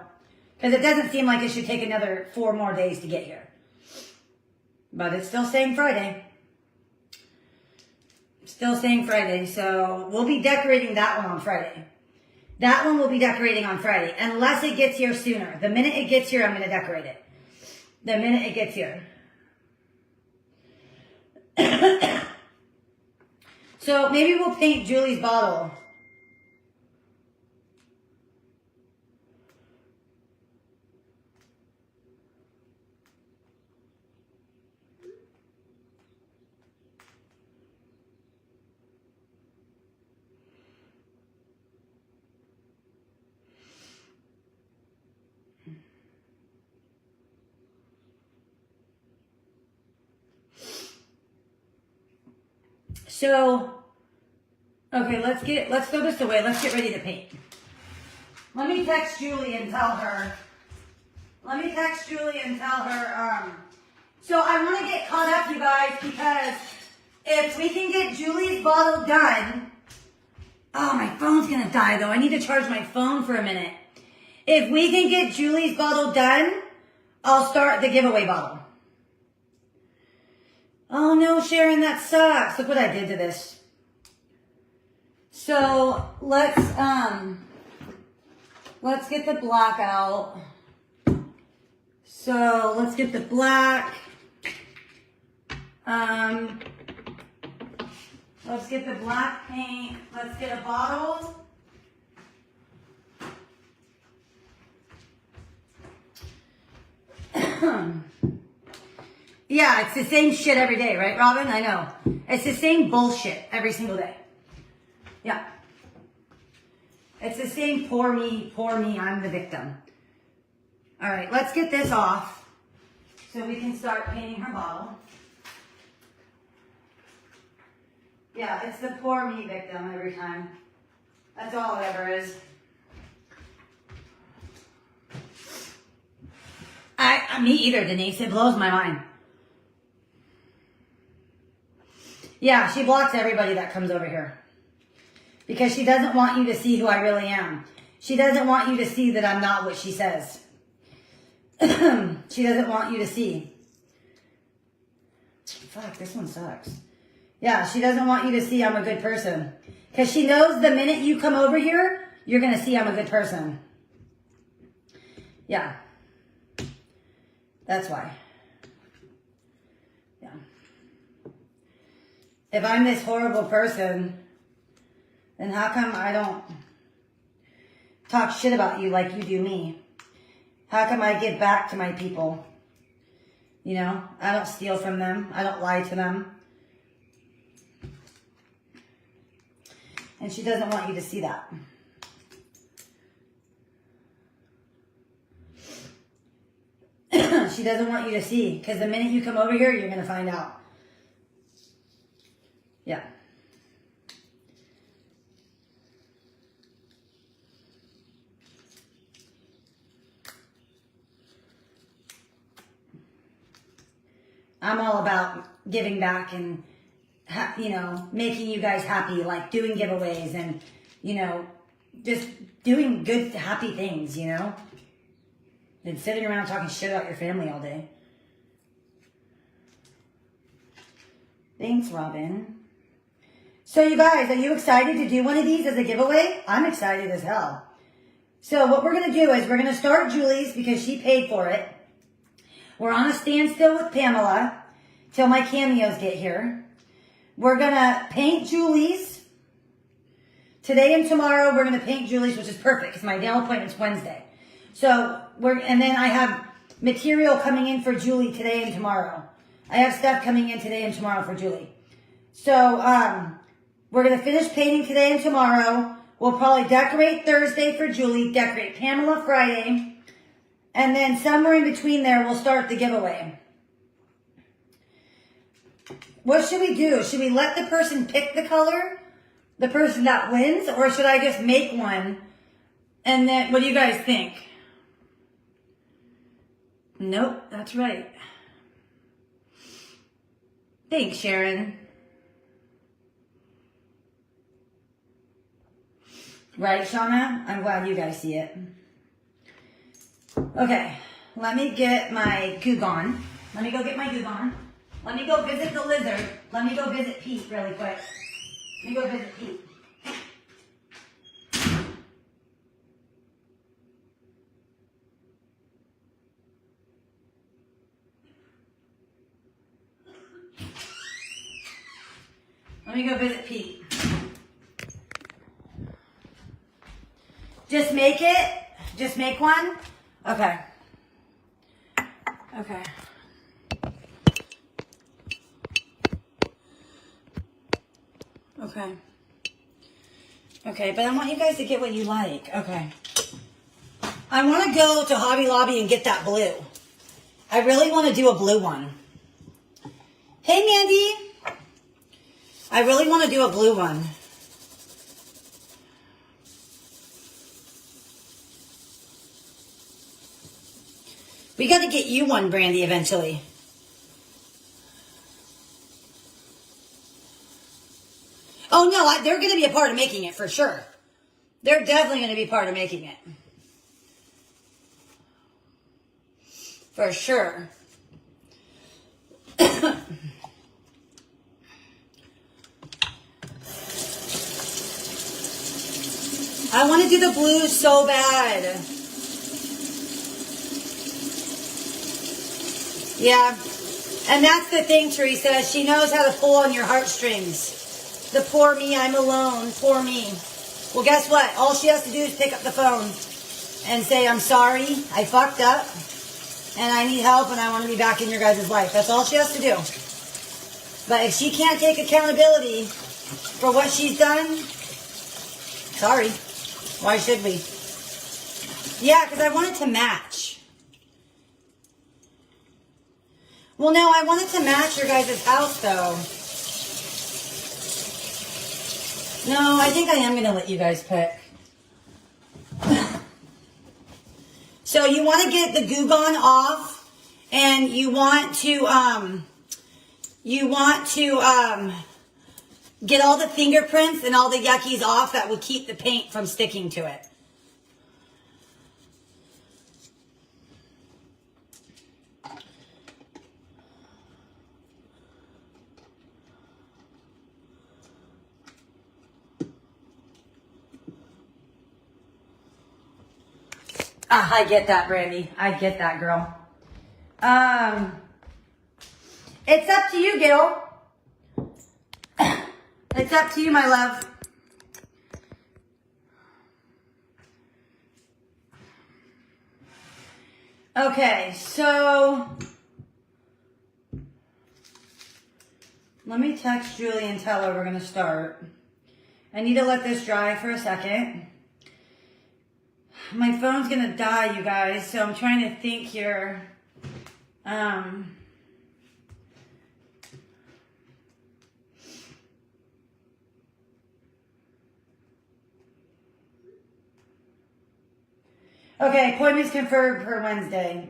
Speaker 1: Because it doesn't seem like it should take another 4 more days to get here. But it's still saying Friday. Still saying Friday. So we'll be decorating that one on Friday. That one will be decorating on Friday. Unless it gets here sooner. The minute it gets here, I'm going to decorate it. The minute it gets here. So maybe we'll paint Julie's bottle. So, okay, let's throw this away. Let's get ready to paint. Let me text Julie and tell her. So I want to get caught up, you guys, because if we can get Julie's bottle done. Oh, my phone's going to die, though. I need to charge my phone for a minute. If we can get Julie's bottle done, I'll start the giveaway bottle. Oh no, Sharon, that sucks. Look what I did to this. So let's get the black out. So let's get the black. Let's get the black paint. Let's get a bottle. Yeah, it's the same shit every day, right, Robin? I know. It's the same bullshit every single day. Yeah. It's the same poor me, I'm the victim. All right, let's get this off so we can start painting her bottle. Yeah, it's the poor me victim every time. That's all it ever is. Me either, Denise. It blows my mind. Yeah, she blocks everybody that comes over here. Because she doesn't want you to see who I really am. She doesn't want you to see that I'm not what she says. She doesn't want you to see. Fuck, this one sucks. Yeah, she doesn't want you to see I'm a good person. Because she knows the minute you come over here, you're going to see I'm a good person. Yeah. That's why. Yeah. If I'm this horrible person, then how come I don't talk shit about you like you do me? How come I give back to my people? You know, I don't steal from them. I don't lie to them. And she doesn't want you to see that. She doesn't want you to see. Because the minute you come over here, you're going to find out. Yeah. I'm all about giving back and, you know, making you guys happy, like doing giveaways and, you know, just doing good, happy things, you know, than sitting around talking shit about your family all day. Thanks, Robin. So you guys, are you excited to do one of these as a giveaway? I'm excited as hell. So what we're going to do is we're going to start Julie's because she paid for it. We're on a standstill with Pamela till my cameos get here. We're going to paint Julie's. Today and tomorrow we're going to paint Julie's, which is perfect because my nail appointment's Wednesday. So and then I have material coming in for Julie today and tomorrow. I have stuff coming in today and tomorrow for Julie. So we're going to finish painting today and tomorrow. We'll probably decorate Thursday for Julie, decorate Pamela Friday. And then somewhere in between there, we'll start the giveaway. What should we do? Should we let the person pick the color? The person that wins? Or should I just make one? And then, what do you guys think? Nope, that's right. Thanks, Sharon. Right, Shauna? I'm glad you guys see it. Okay, let me get my Goo Gone. Let me go get my Goo Gone. Let me go visit the lizard. Let me go visit Pete really quick. Let me go visit Pete. Let me go visit Pete. Just make it? Just make one? Okay. Okay. Okay. Okay, but I want you guys to get what you like. Okay. I want to go to Hobby Lobby and get that blue. I really want to do a blue one. Hey, Mandy. I really want to do a blue one. We got to get you one, Brandy, eventually. Oh, no, they're going to be a part of making it for sure. They're definitely going to be part of making it. For sure. I want to do the blue so bad. Yeah. And that's the thing, Teresa. She knows how to pull on your heartstrings. The poor me, I'm alone. Poor me. Well, guess what? All she has to do is pick up the phone and say, I'm sorry, I fucked up, and I need help, and I want to be back in your guys' life. That's all she has to do. But if she can't take accountability for what she's done, sorry. Why should we? Yeah, because I want it to match. Well, no, I want it to match your guys' house, though. No, I think I am going to let you guys pick. So you want to get the Goo Gone off, and you want to get all the fingerprints and all the yuckies off that would keep the paint from sticking to it. I get that, Brandy. I get that, girl. It's up to you, Gil. It's up to you, my love. Okay, so let me text Julie and tell her we're going to start. I need to let this dry for a second. My phone's going to die, you guys, so I'm trying to think here. Okay, appointment's confirmed for Wednesday.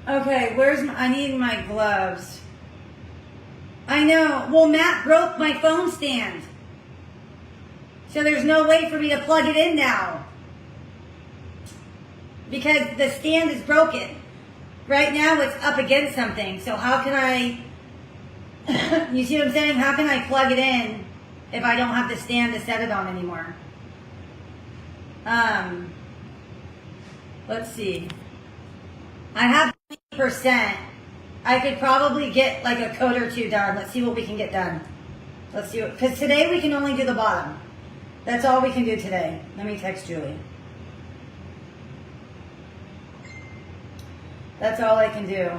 Speaker 1: Okay, I need my gloves. I know. Well, Matt broke my phone stand. So there's no way for me to plug it in now. Because the stand is broken. Right now it's up against something. So how can I, you see what I'm saying? How can I plug it in if I don't have the stand to set it on anymore? Let's see. I have 20%. I could probably get like a coat or two done. Let's see what we can get done. Let's see what, because today we can only do the bottom. That's all we can do today. Let me text Julie. That's all I can do.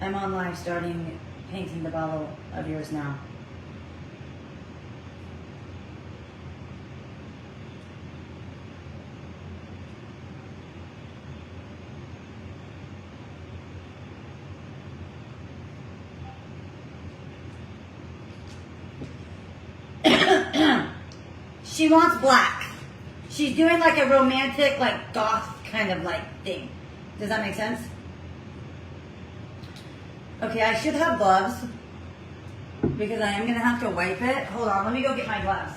Speaker 1: I'm on live starting painting the bottle of yours now. She wants black. She's doing like a romantic, like goth kind of like thing. Does that make sense? Okay, I should have gloves because I am going to have to wipe it. Hold on, let me go get my gloves.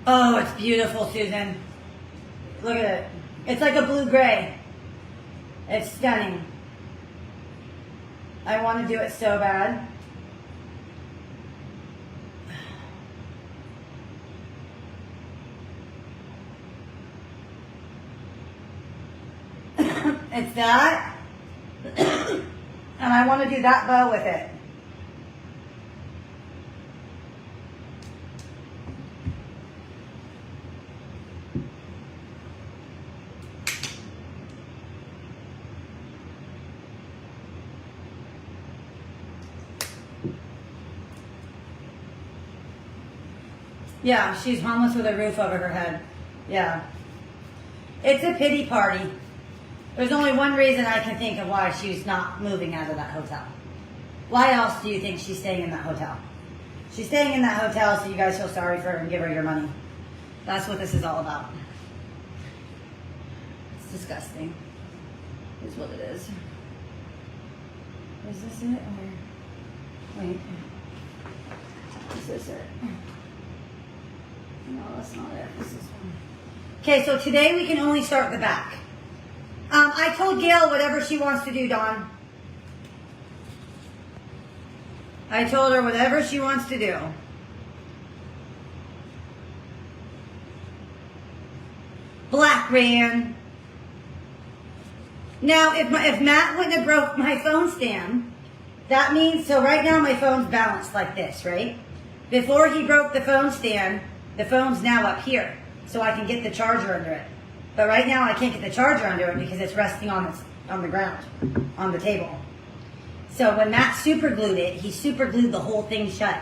Speaker 1: Oh, it's beautiful, Susan. Look at it. It's like a blue-gray. It's stunning. I want to do it so bad. It's that. And I want to do that bow with it. Yeah, she's homeless with a roof over her head. Yeah. It's a pity party. There's only one reason I can think of why she's not moving out of that hotel. Why else do you think she's staying in that hotel? She's staying in that hotel so you guys feel sorry for her and give her your money. That's what this is all about. It's disgusting. Is what it is. Is this it? Or... Wait. Is this it? No, that's not it. This is one. Okay, so today we can only start the back. I told Gail whatever she wants to do, Dawn. I told her whatever she wants to do. Black Ran. Now, if Matt wouldn't have broke my phone stand, that means, so right now my phone's balanced like this, right? Before he broke the phone stand, the phone's now up here, so I can get the charger under it. But right now I can't get the charger under it because it's resting on the ground, on the table. So when Matt super glued it, he super glued the whole thing shut.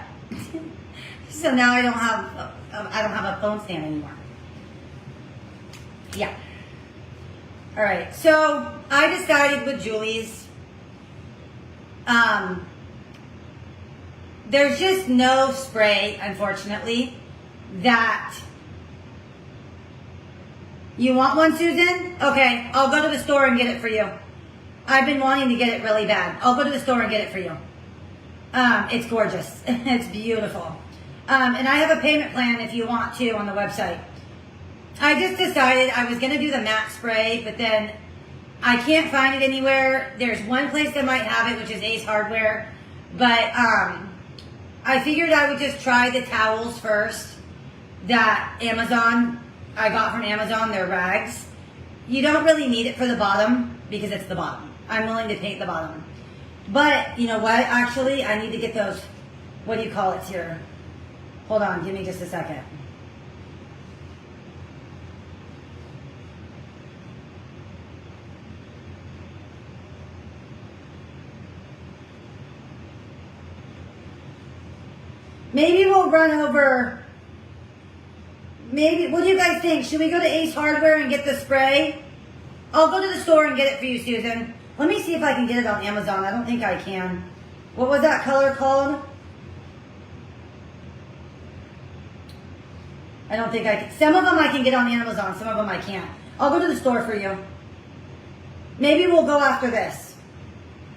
Speaker 1: So now I don't have a phone stand anymore. Yeah. All right. So I decided with Julie's, there's just no spray, unfortunately, that. You want one, Susan? Okay, I'll go to the store and get it for you. I've been wanting to get it really bad. I'll go to the store and get it for you. It's gorgeous. It's beautiful. And I have a payment plan if you want to on the website. I just decided I was going to do the matte spray, but then I can't find it anywhere. There's one place that might have it, which is Ace Hardware. But I figured I would just try the towels first that I got from Amazon. They're rags. You don't really need it for the bottom because it's the bottom. I'm willing to paint the bottom. But you know what? Actually, I need to get those, what do you call it here? Hold on, give me just a second. Maybe we'll run over. Maybe, what do you guys think? Should we go to Ace Hardware and get the spray? I'll go to the store and get it for you, Susan. Let me see if I can get it on Amazon. I don't think I can. What was that color called? I don't think I can. Some of them I can get on Amazon. Some of them I can't. I'll go to the store for you. Maybe we'll go after this.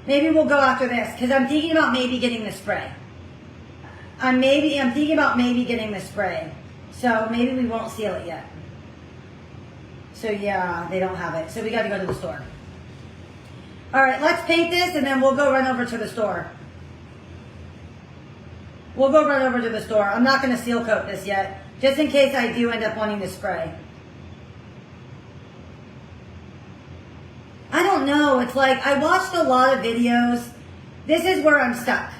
Speaker 1: Maybe we'll go after this because I'm thinking about maybe getting the spray. I'm thinking about maybe getting the spray. So maybe we won't seal it yet. So yeah, they don't have it. So we got to go to the store. All right, let's paint this and then we'll go run over to the store. We'll go run over to the store. I'm not going to seal coat this yet, just in case I do end up wanting to spray. I don't know. It's like I watched a lot of videos. This is where I'm stuck.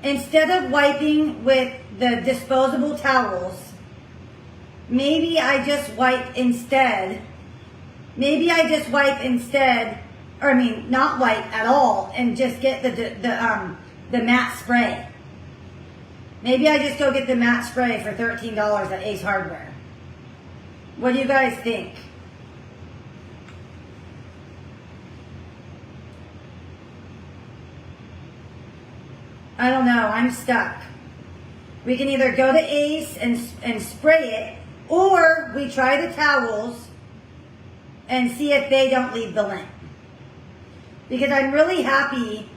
Speaker 1: instead of wiping with the disposable towels, maybe I just wipe instead. Maybe I just wipe instead, or I mean, not wipe at all, and just get the matte spray. Maybe I just go get the matte spray for $13 at Ace Hardware. What do you guys think? I don't know. I'm stuck. We can either go to Ace and spray it, or we try the towels and see if they don't leave the lint. Because I'm really happy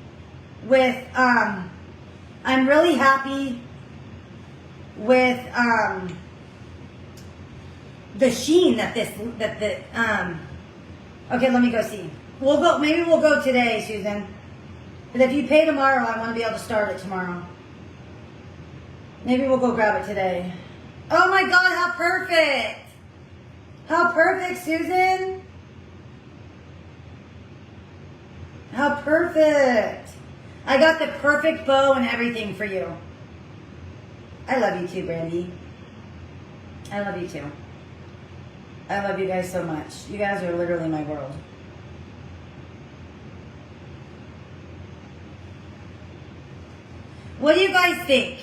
Speaker 1: with the sheen that okay, let me go see. Maybe we'll go today, Susan. But if you pay tomorrow, I want to be able to start it tomorrow. Maybe we'll go grab it today. Oh my God, how perfect! How perfect, Susan! How perfect! I got the perfect bow and everything for you. I love you too, Brandy. I love you too. I love you guys so much. You guys are literally my world. What do you guys think?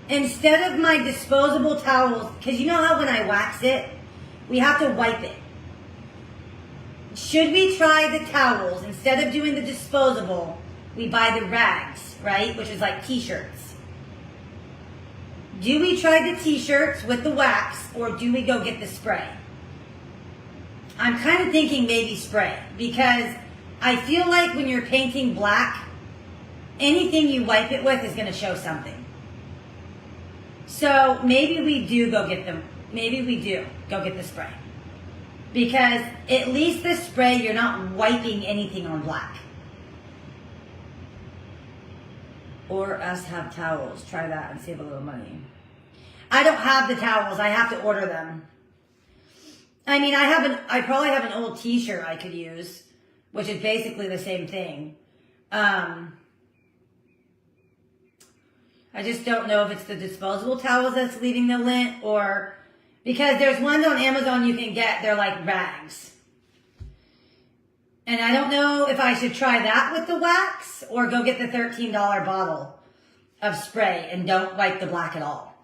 Speaker 1: Instead of my disposable towels, because you know how when I wax it, we have to wipe it. Should we try the towels? Instead of doing the disposable, we buy the rags, right? Which is like t-shirts. Do we try the t-shirts with the wax, or do we go get the spray? I'm kind of thinking maybe spray, because I feel like when you're painting black, anything you wipe it with is going to show something. So maybe we do go get them. Maybe we do go get the spray. Because at least the spray, you're not wiping anything on black. Or us have towels. Try that and save a little money. I don't have the towels. I have to order them. I mean, I probably have an old t-shirt I could use, which is basically the same thing. I just don't know if it's the disposable towels that's leaving the lint, or because there's ones on Amazon you can get, they're like rags. And I don't know if I should try that with the wax or go get the $13 bottle of spray and don't wipe the black at all.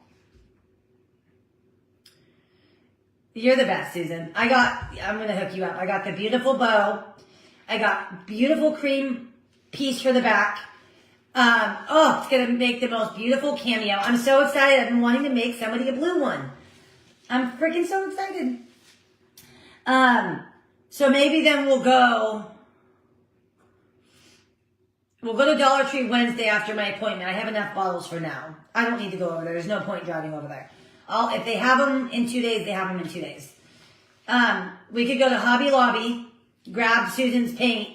Speaker 1: You're the best, Susan. I'm going to hook you up. I got the beautiful bow. I got beautiful cream piece for the back. It's going to make the most beautiful cameo. I'm so excited. I've been wanting to make somebody a blue one. I'm freaking so excited. So maybe then we'll go to Dollar Tree Wednesday after my appointment. I have enough bottles for now. I don't need to go over there. There's no point driving over there. If they have them in 2 days, they have them in 2 days. We could go to Hobby Lobby, grab Susan's paint,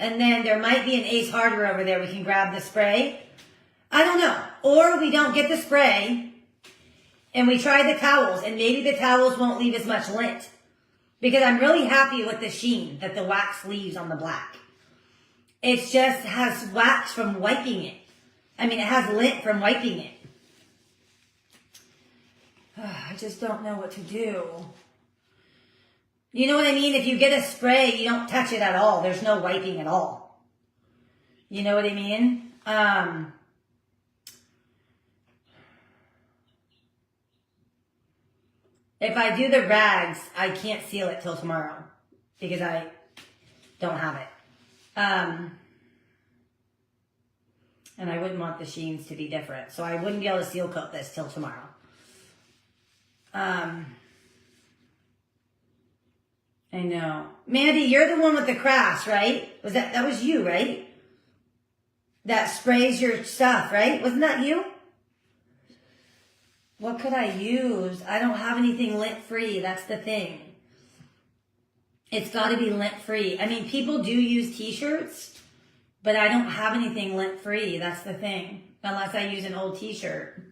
Speaker 1: and then there might be an Ace Hardware over there. We can grab the spray. I don't know. Or we don't get the spray, and we try the towels, and maybe the towels won't leave as much lint. Because I'm really happy with the sheen that the wax leaves on the black. It just has wax from wiping it. I mean, it has lint from wiping it. I just don't know what to do. You know what I mean? If you get a spray, you don't touch it at all. There's no wiping at all. You know what I mean? If I do the rags, I can't seal it till tomorrow because I don't have it. And I wouldn't want the sheens to be different. So I wouldn't be able to seal coat this till tomorrow. I know. Mandy, you're the one with the crafts, right? That was you, right? That sprays your stuff, right? Wasn't that you? What could I use? I don't have anything lint-free. That's the thing. It's got to be lint-free. I mean, people do use t-shirts, but I don't have anything lint-free. That's the thing. Unless I use an old t-shirt.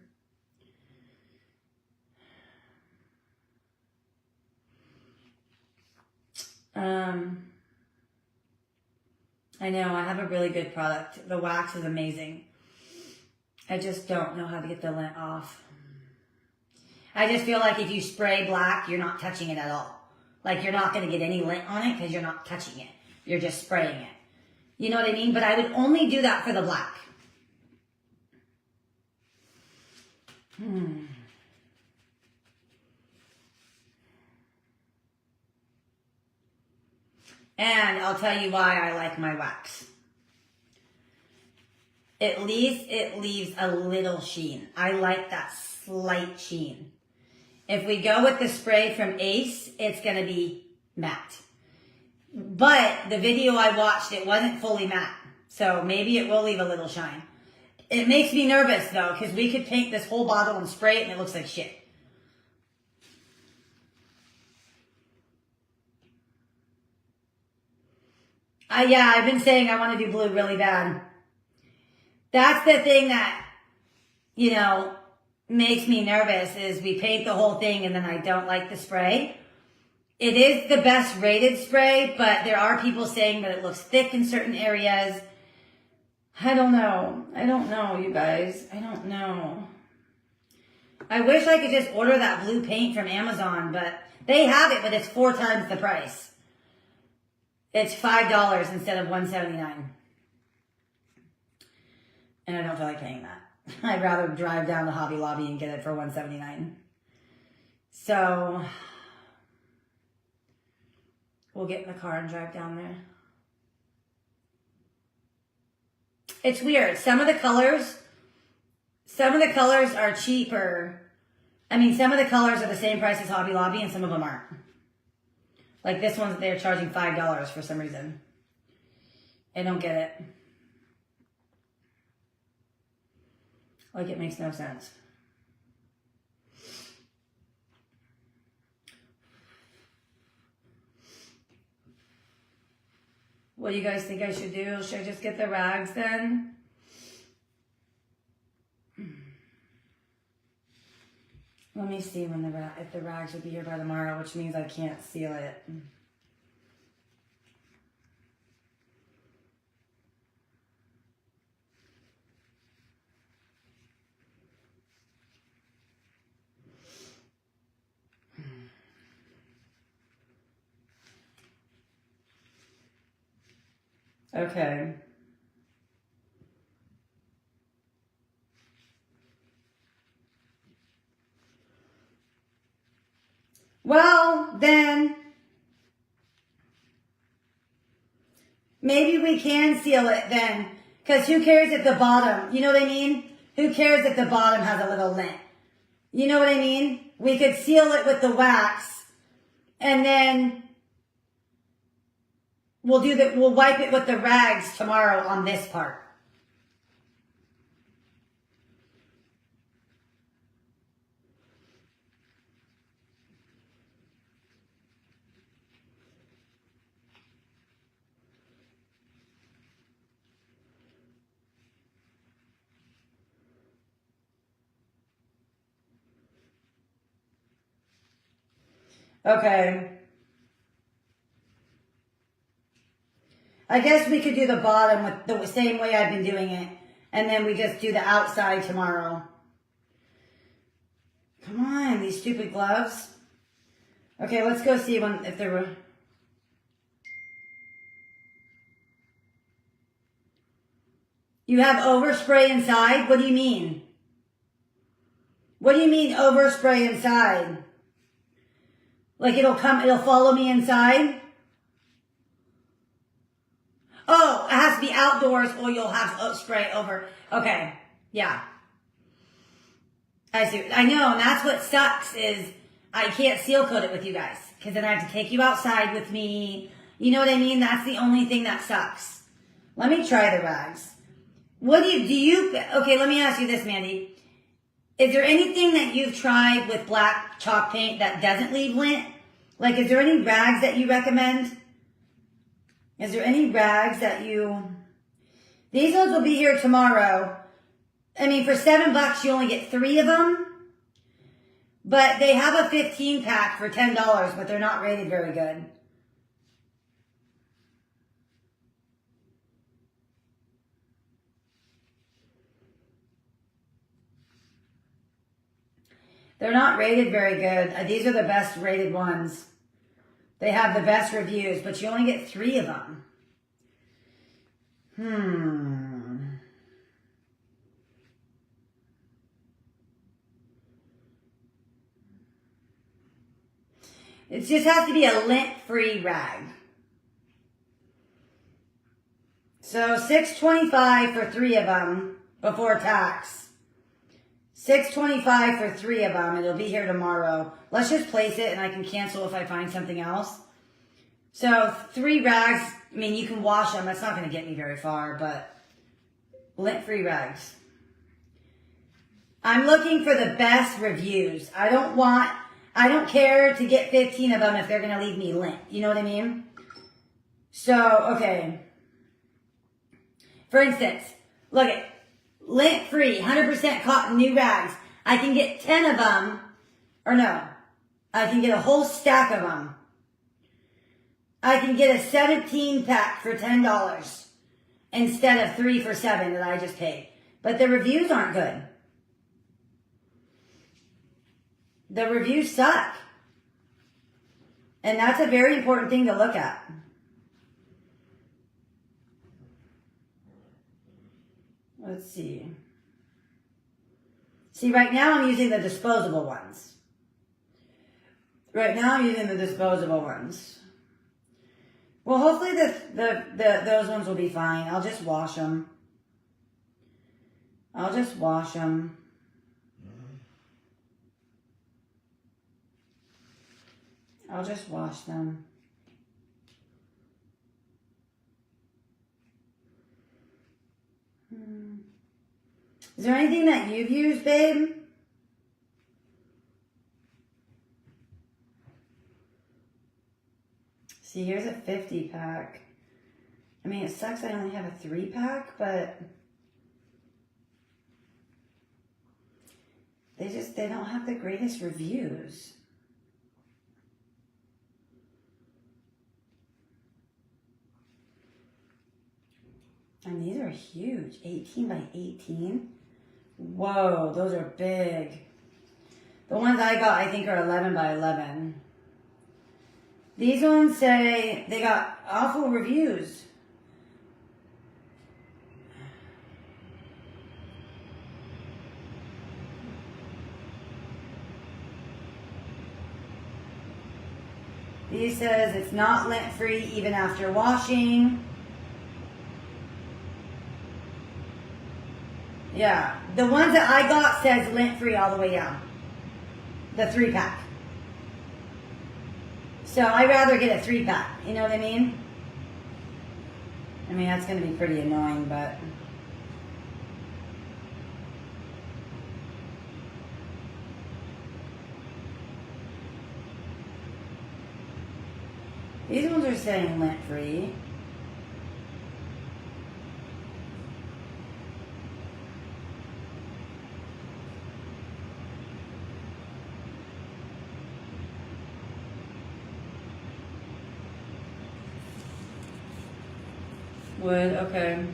Speaker 1: I know. I have a really good product. The wax is amazing. I just don't know how to get the lint off. I just feel like if you spray black, you're not touching it at all. Like you're not going to get any lint on it because you're not touching it. You're just spraying it. You know what I mean? But I would only do that for the black. And I'll tell you why I like my wax. At least it leaves a little sheen. I like that slight sheen. If we go with the spray from Ace, it's going to be matte. But the video I watched, it wasn't fully matte. So maybe it will leave a little shine. It makes me nervous though, because we could paint this whole bottle and spray it and it looks like shit. Yeah, I've been saying I want to do blue really bad. That's the thing that, you know, makes me nervous is we paint the whole thing and then I don't like the spray. It is the best rated spray, but there are people saying that it looks thick in certain areas. I don't know. I don't know, you guys. I don't know. I wish I could just order that blue paint from Amazon, but they have it, but it's 4 times the price. It's $5 instead of $1.79. And I don't feel like paying that. I'd rather drive down to Hobby Lobby and get it for $1.79. So we'll get in the car and drive down there. It's weird. Some of the colors are cheaper. I mean, some of the colors are the same price as Hobby Lobby and some of them aren't. Like this one, they're charging $5 for some reason. I don't get it. Like it makes no sense. What do you guys think I should do? Should I just get the rags then? Let me see when if the rags will be here by tomorrow, which means I can't seal it. Okay. Well, then maybe we can seal it then. Because who cares if the bottom, you know what I mean? Who cares if the bottom has a little lint? You know what I mean? We could seal it with the wax and then we'll wipe it with the rags tomorrow on this part. Okay. I guess we could do the bottom with the same way I've been doing it. And then we just do the outside tomorrow. Come on, these stupid gloves. Okay, let's go see if there were... You have overspray inside? What do you mean? What do you mean overspray inside? Like it'll follow me inside? Oh, it has to be outdoors or you'll have spray over. Okay, yeah. I see. I know, and that's what sucks is I can't seal coat it with you guys. Because then I have to take you outside with me. You know what I mean? That's the only thing that sucks. Let me try the rags. What do you, okay, let me ask you this, Mandy. Is there anything that you've tried with black chalk paint that doesn't leave lint? Like, is there any rags that you recommend? Is there any rags that these ones will be here tomorrow. I mean, for $7 you only get 3 of them. But they have a 15 pack for $10, but they're not rated very good. They're not rated very good. These are the best rated ones. They have the best reviews, but you only get 3 of them. It just has to be a lint-free rag. So $6.25 for 3 of them before tax. $6.25 for 3 of them. It'll be here tomorrow. Let's just place it and I can cancel if I find something else. So 3 rags. I mean, you can wash them. That's not going to get me very far, but lint-free rags. I'm looking for the best reviews. I don't care to get 15 of them if they're going to leave me lint. You know what I mean? So, okay. For instance, look at lint-free, 100% cotton new rags. I can get 10 of them, or no, I can get a whole stack of them. I can get a 17 pack for $10 instead of 3 for $7 that I just paid. But the reviews aren't good. The reviews suck. And that's a very important thing to look at. Let's see. See, right now I'm using the disposable ones. Well, hopefully those ones will be fine. I'll just wash them. I'll just wash them. Is there anything that you've used, babe? See, here's a 50 pack. I mean, it sucks I only have a 3 pack, but they don't have the greatest reviews. And these are huge, 18 by 18. Whoa, those are big. The ones I got, I think, are 11 by 11. These ones say they got awful reviews. These says it's not lint-free even after washing. Yeah, the ones that I got says lint-free all the way down. The 3 pack. So I'd rather get a 3 pack, you know what I mean? I mean, that's going to be pretty annoying, but... These ones are saying lint-free. Wood, okay.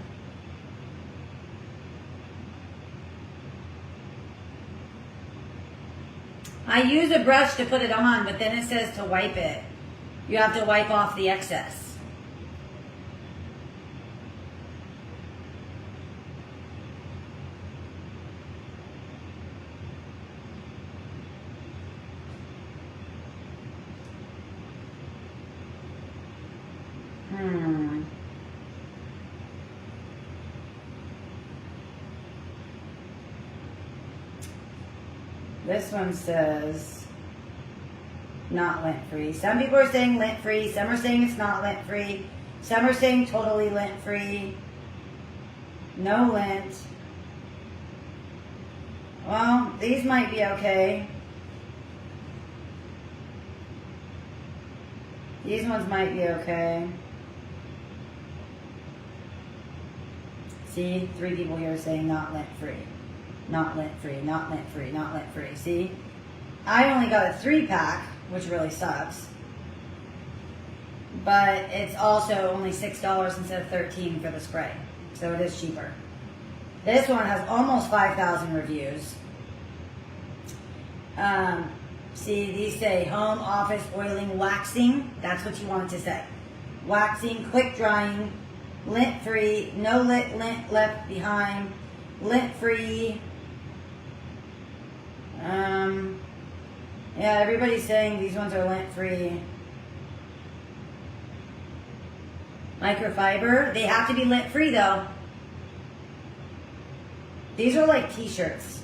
Speaker 1: I use a brush to put it on, but then it says to wipe it. You have to wipe off the excess. This one says not lint-free. Some people are saying lint-free. Some are saying it's not lint-free. Some are saying totally lint-free. No lint. Well, these might be okay. These ones might be okay. See, 3 people here saying not lint-free. Not lint-free, not lint-free, not lint-free. See? I only got a 3 pack, which really sucks. But it's also only $6 instead of $13 for the spray. So it is cheaper. This one has almost 5,000 reviews. See, these say home, office, oiling, waxing. That's what you want it to say. Waxing, quick drying, lint free, no lint left behind, lint free. Yeah, everybody's saying these ones are lint free. Microfiber, they have to be lint free though. These are like t-shirts.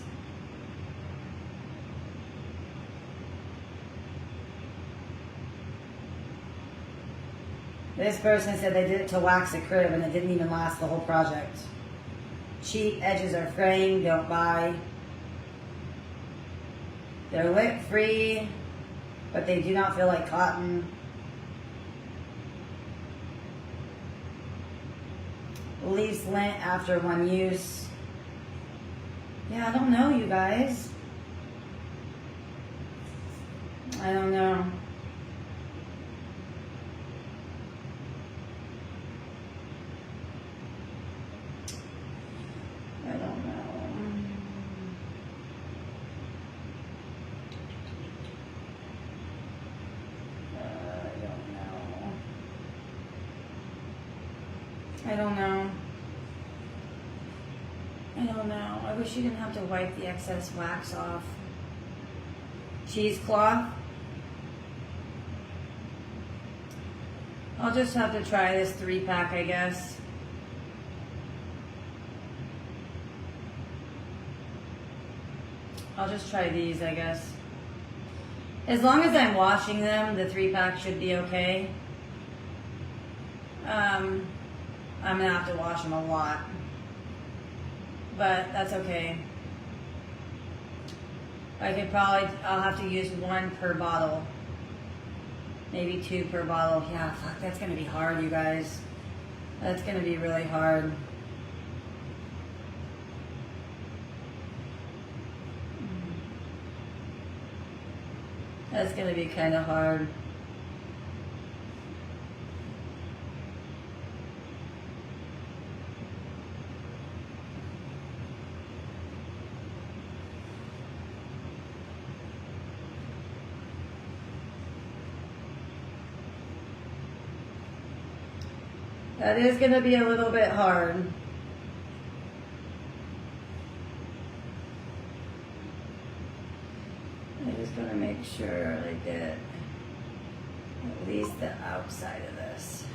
Speaker 1: This person said they did it to wax a crib and it didn't even last the whole project. Cheap, edges are fraying, don't buy. They're lint free, but they do not feel like cotton. Leaves lint after one use. Yeah, I don't know, you guys. I don't know. I don't know. I don't know. I don't know. I wish you didn't have to wipe the excess wax off. Cheesecloth. I'll just have to try this 3-pack, I guess. I'll just try these, I guess. As long as I'm washing them, the 3-pack should be okay. I'm gonna have to wash them a lot, but that's okay. I'll have to use 1 per bottle, maybe 2 per bottle. Yeah, fuck, that's gonna be hard, you guys. That's gonna be really hard. That's gonna be kind of hard. That is going to be a little bit hard. I'm just going to make sure I get at least the outside of this.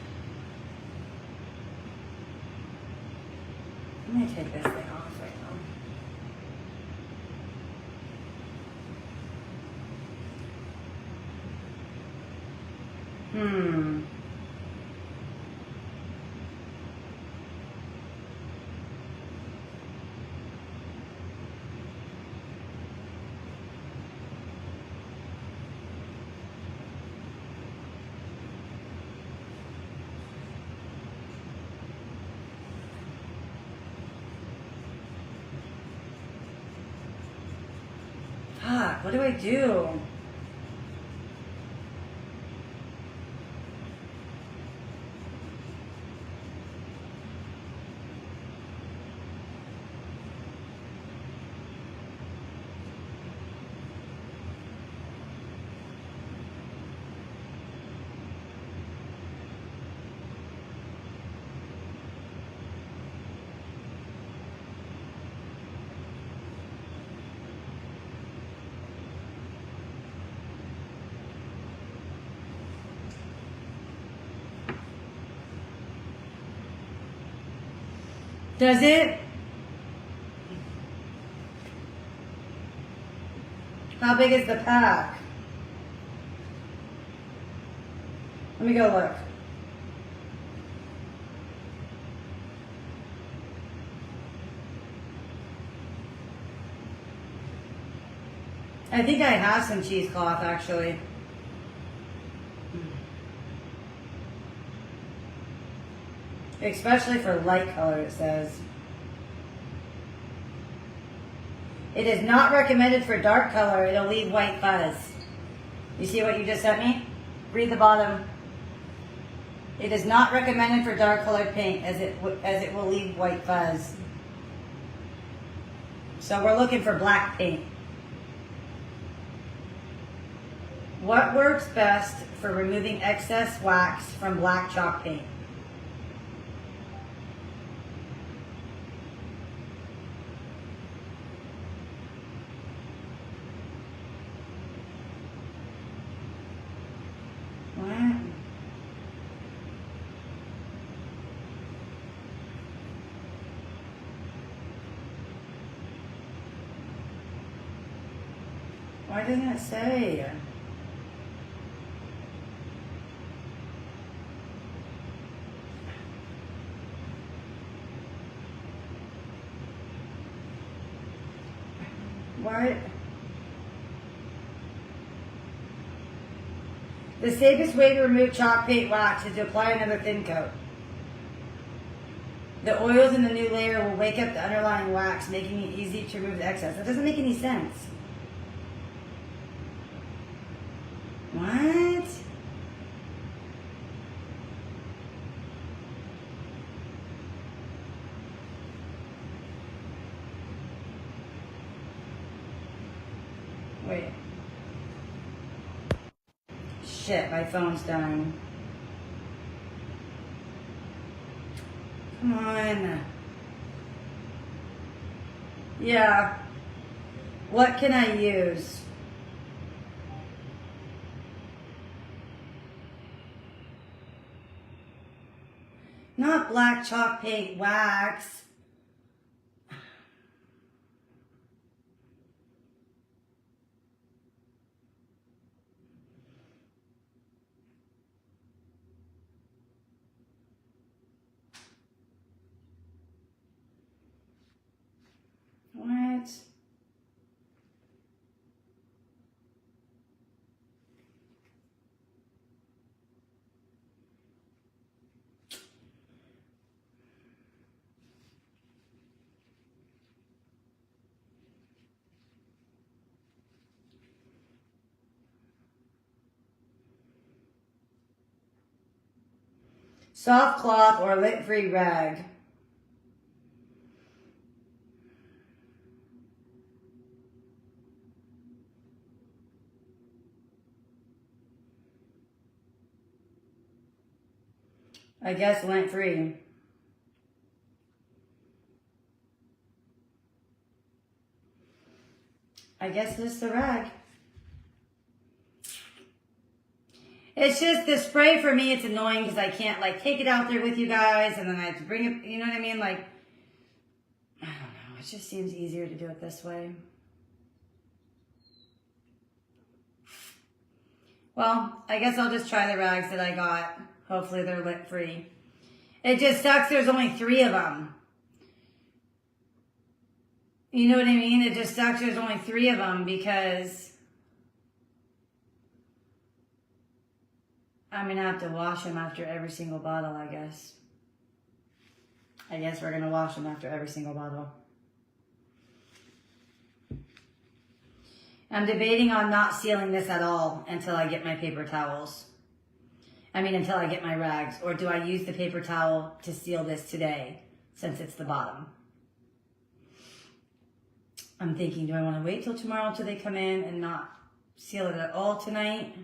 Speaker 1: Let me take this thing off right now. Fuck, what do I do? Does it? How big is the pack? Let me go look. I think I have some cheesecloth actually. Especially for light color, it says. It is not recommended for dark color. It'll leave white fuzz. You see what you just sent me? Read the bottom. It is not recommended for dark colored paint as it will leave white fuzz. So we're looking for black paint. What works best for removing excess wax from black chalk paint? What? Why doesn't it say? What? The safest way to remove chalk paint wax is to apply another thin coat. The oils in the new layer will wake up the underlying wax, making it easy to remove the excess. That doesn't make any sense. What? Wait. Shit, my phone's dying. Come on. Yeah. What can I use? Not black chalk paint wax. What? Soft cloth or lint-free rag. I guess lint-free. I guess just the rag. It's just the spray for me, it's annoying because I can't like take it out there with you guys and then I have to bring it, you know what I mean? Like, I don't know, it just seems easier to do it this way. Well, I guess I'll just try the rags that I got. Hopefully they're lint free. It just sucks there's only 3 of them. You know what I mean? It just sucks there's only 3 of them because I'm going to have to wash them after every single bottle, I guess. I guess we're going to wash them after every single bottle. I'm debating on not sealing this at all until I get my paper towels. Until I get my rags. Or do I use the paper towel to seal this today since it's the bottom? I'm thinking, do I want to wait till tomorrow till they come in and not seal it at all tonight?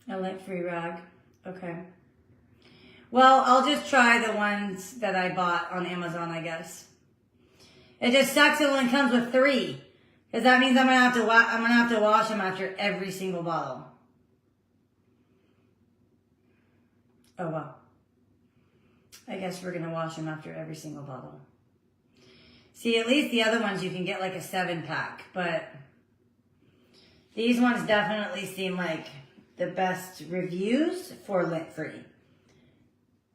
Speaker 1: A lint-free rag. Okay. Well, I'll just try the ones that I bought on Amazon, I guess. It just sucks it only comes with 3. Because that means I'm gonna have to wash them after every single bottle. Oh well. I guess we're gonna wash them after every single bottle. See, at least the other ones you can get like a 7-pack, but these ones definitely seem like the best reviews for lint-free.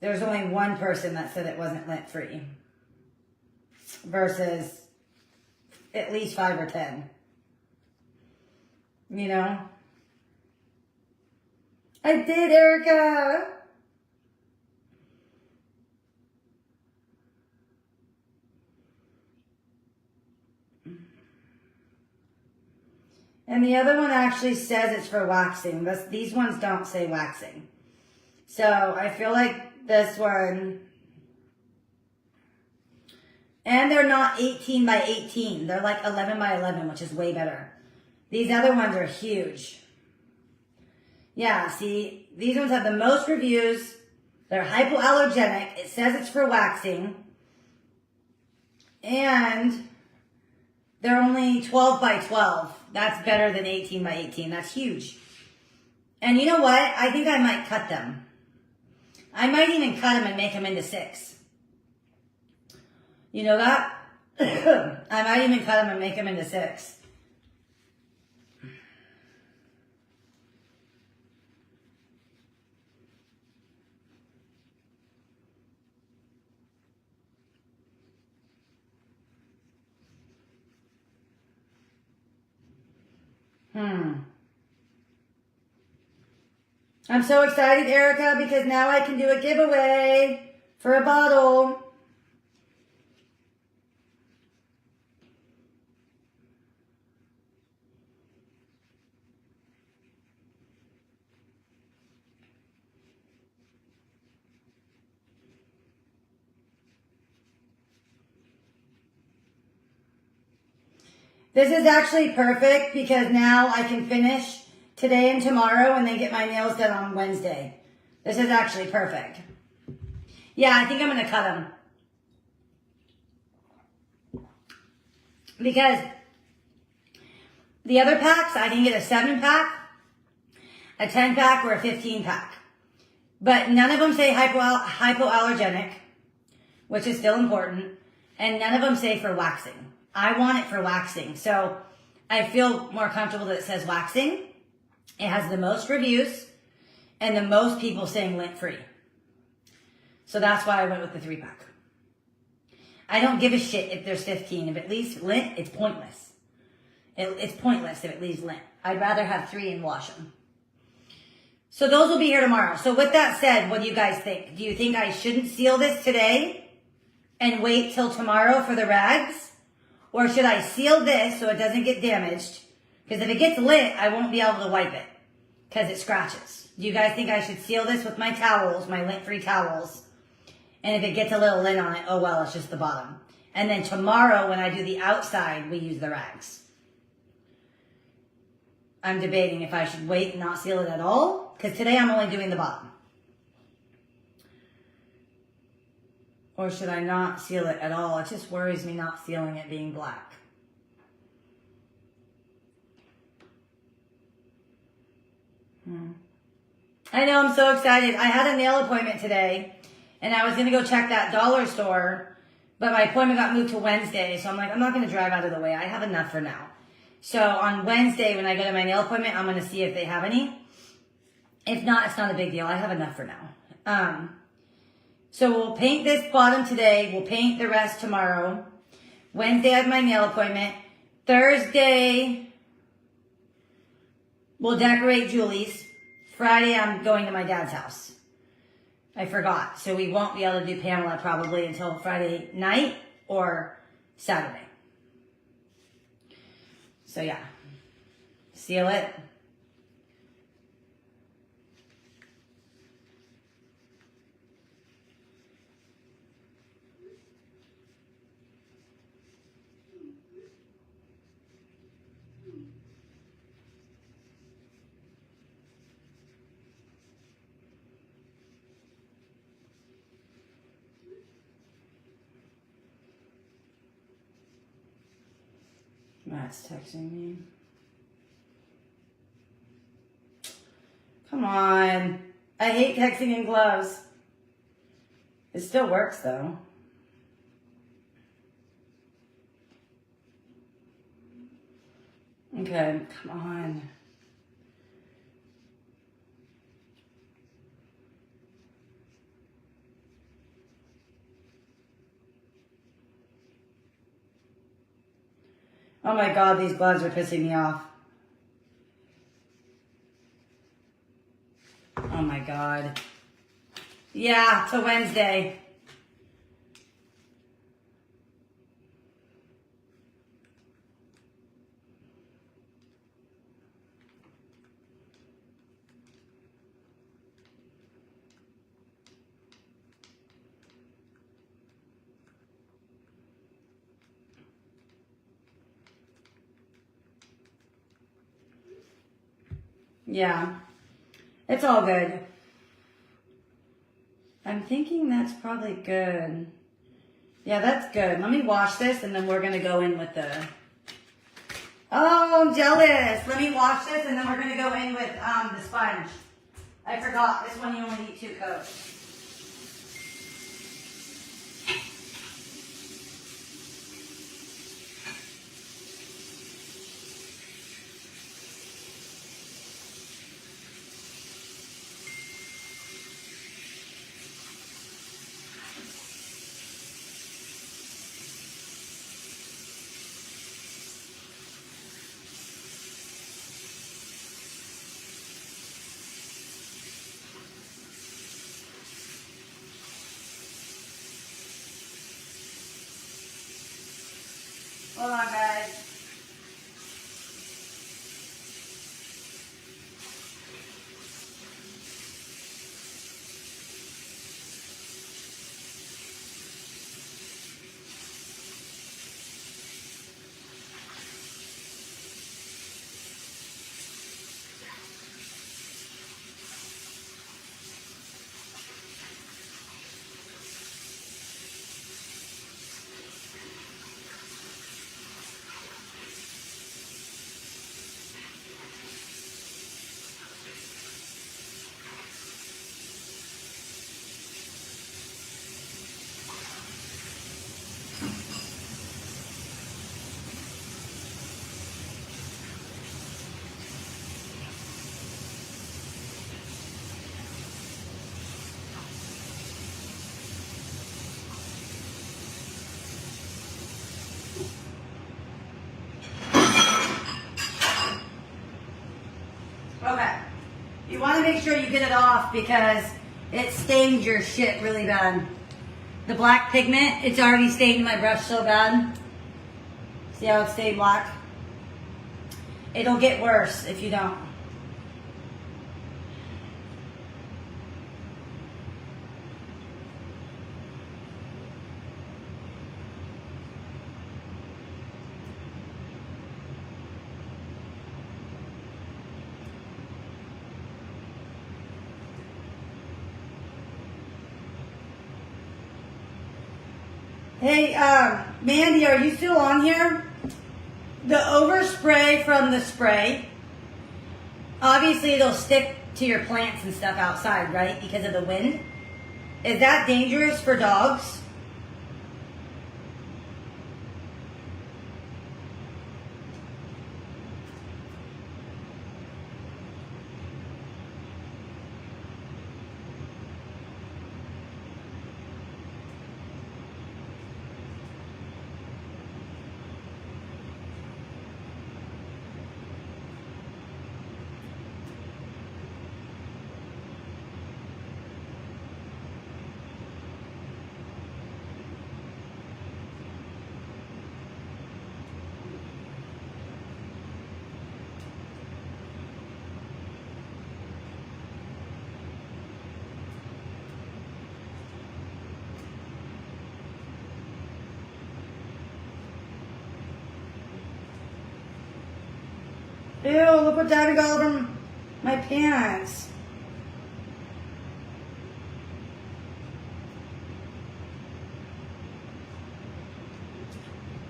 Speaker 1: There's only one person that said it wasn't lint-free versus at least 5 or 10. You know? I did, Erica! And the other one actually says it's for waxing. These ones don't say waxing. So I feel like this one And they're not 18 by 18. They're like 11 by 11, which is way better. These other ones are huge. Yeah, see, these ones have the most reviews. They're hypoallergenic. It says it's for waxing. And they're only 12 by 12. That's better than 18 by 18. That's huge. And you know what? I think I might cut them. I might even cut them and make them into 6. You know that? I might even cut them and make them into 6. I'm so excited, Erica, because now I can do a giveaway for a bottle. This is actually perfect because now I can finish today and tomorrow and then get my nails done on Wednesday. This is actually perfect. Yeah, I think I'm going to cut them. Because the other packs, I can get a 7-pack, a 10-pack, or a 15-pack. But none of them say hypoallergenic, which is still important. And none of them say for waxing. I want it for waxing. So I feel more comfortable that it says waxing. It has the most reviews and the most people saying lint-free. So that's why I went with the 3-pack. I don't give a shit if there's 15. If it leaves lint, it's pointless. It's pointless if it leaves lint. I'd rather have 3 and wash them. So those will be here tomorrow. So with that said, what do you guys think? Do you think I shouldn't seal this today and wait till tomorrow for the rags? Or should I seal this so it doesn't get damaged? Because if it gets lit, I won't be able to wipe it because it scratches. Do you guys think I should seal this with my towels, my lint-free towels? And if it gets a little lint on it, oh well, it's just the bottom. And then tomorrow when I do the outside, we use the rags. I'm debating if I should wait and not seal it at all. Because today I'm only doing the bottom. Or should I not seal it at all? It just worries me not sealing it being black. I know, I'm so excited. I had a nail appointment today, and I was going to go check that dollar store, but my appointment got moved to Wednesday, so I'm like, I'm not going to drive out of the way. I have enough for now. So on Wednesday, when I go to my nail appointment, I'm going to see if they have any. If not, it's not a big deal. I have enough for now. So we'll paint this bottom today. We'll paint the rest tomorrow. Wednesday, I have my nail appointment. Thursday, we'll decorate Julie's. Friday, I'm going to my dad's house. I forgot. So we won't be able to do Pamela probably until Friday night or Saturday. So yeah, seal it. Matt's texting me. Come on. I hate texting in gloves. It still works though. Okay, come on. Oh my God, these gloves are pissing me off. Oh my God. Yeah, till Wednesday. Yeah. It's all good. I'm thinking that's probably good. Yeah, that's good. Let me wash this and then we're going to go in with the... Oh, I'm jealous. Let me wash this and then we're going to go in with the sponge. I forgot. This one you only need 2 coats. Hold on, guys. Okay. You want to make sure you get it off because it stains your shit really bad. The black pigment, it's already stained my brush so bad. See how it stayed black? It'll get worse if you don't. Hey, Mandy, are you still on here? The overspray from the spray, obviously it'll stick to your plants and stuff outside, right? Because of the wind. Is that dangerous for dogs? Ew, look what Daddy got from my pants.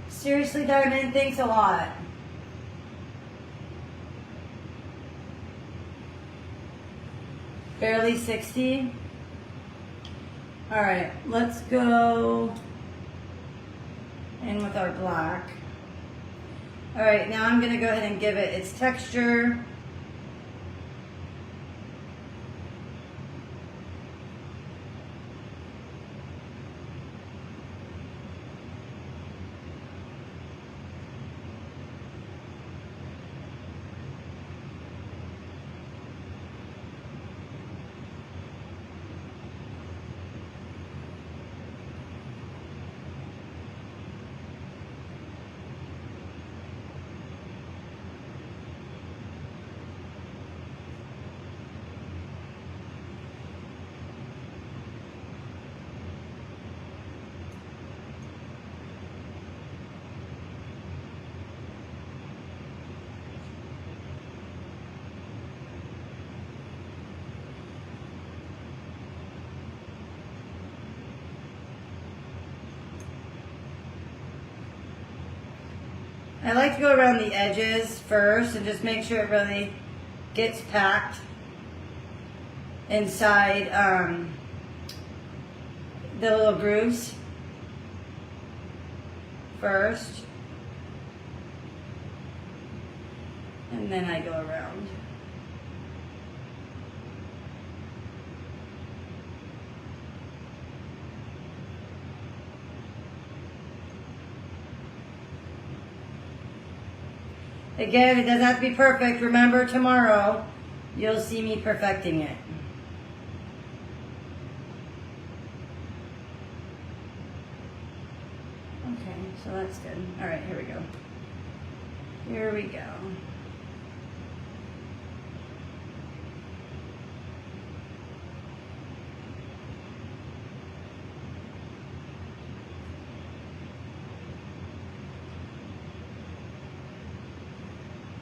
Speaker 1: Seriously, Diamond, thanks a lot. Barely 60. All right, let's go in with our black. All right, now I'm gonna go ahead and give it its texture. I like to go around the edges first and just make sure it really gets packed inside the little grooves first. And then I go around. Again, it doesn't have to be perfect. Remember, tomorrow you'll see me perfecting it. Okay, so that's good. All right, here we go. Here we go.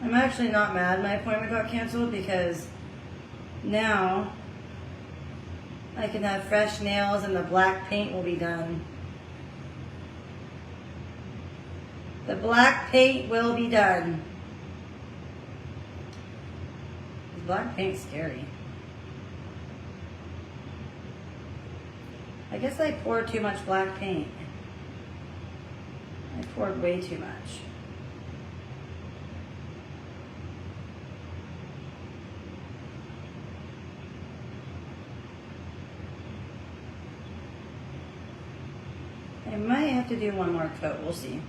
Speaker 1: I'm actually not mad my appointment got canceled because now I can have fresh nails and the black paint will be done. The black paint will be done. The black paint's scary. I guess I poured too much black paint. I poured way too much. I might have to do one more coat, we'll see.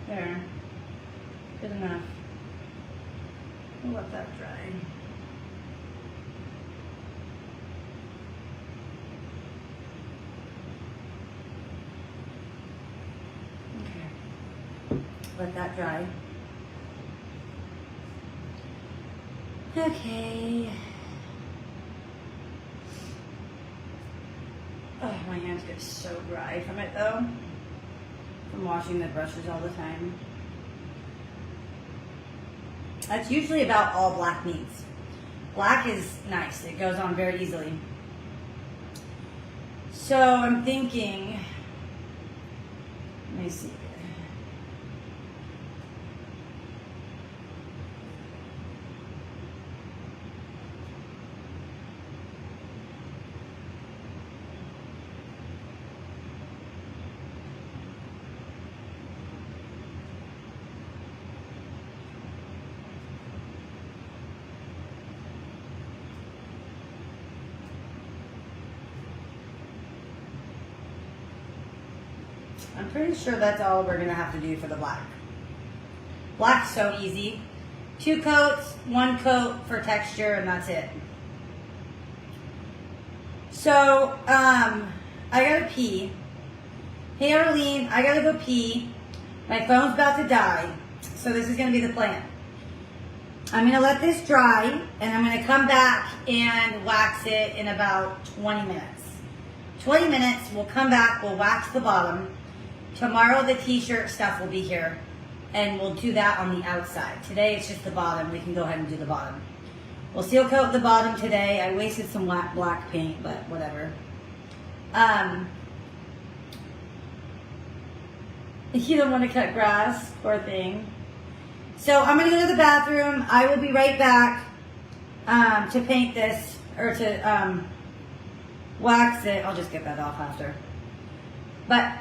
Speaker 1: There. Good enough. We'll let that dry. Okay. Let that dry. Okay. Oh, my hands get so dry from it though. From washing the brushes all the time. That's usually about all black needs. Black is nice. It goes on very easily. So I'm thinking, let me see. I'm pretty sure that's all we're gonna have to do for the black. Black's so easy. 2 coats, 1 coat for texture, and that's it. So, I gotta pee. Hey Arlene, I gotta go pee. My phone's about to die, so this is gonna be the plan. I'm gonna let this dry, and I'm gonna come back and wax it in about 20 minutes. 20 minutes, we'll come back, we'll wax the bottom. Tomorrow the t-shirt stuff will be here, and we'll do that on the outside. Today it's just the bottom. We can go ahead and do the bottom. We'll seal coat the bottom today. I wasted some black paint, but whatever. You don't want to cut grass, poor thing. So I'm gonna go to the bathroom. I will be right back to paint this, or to wax it. I'll just get that off after. But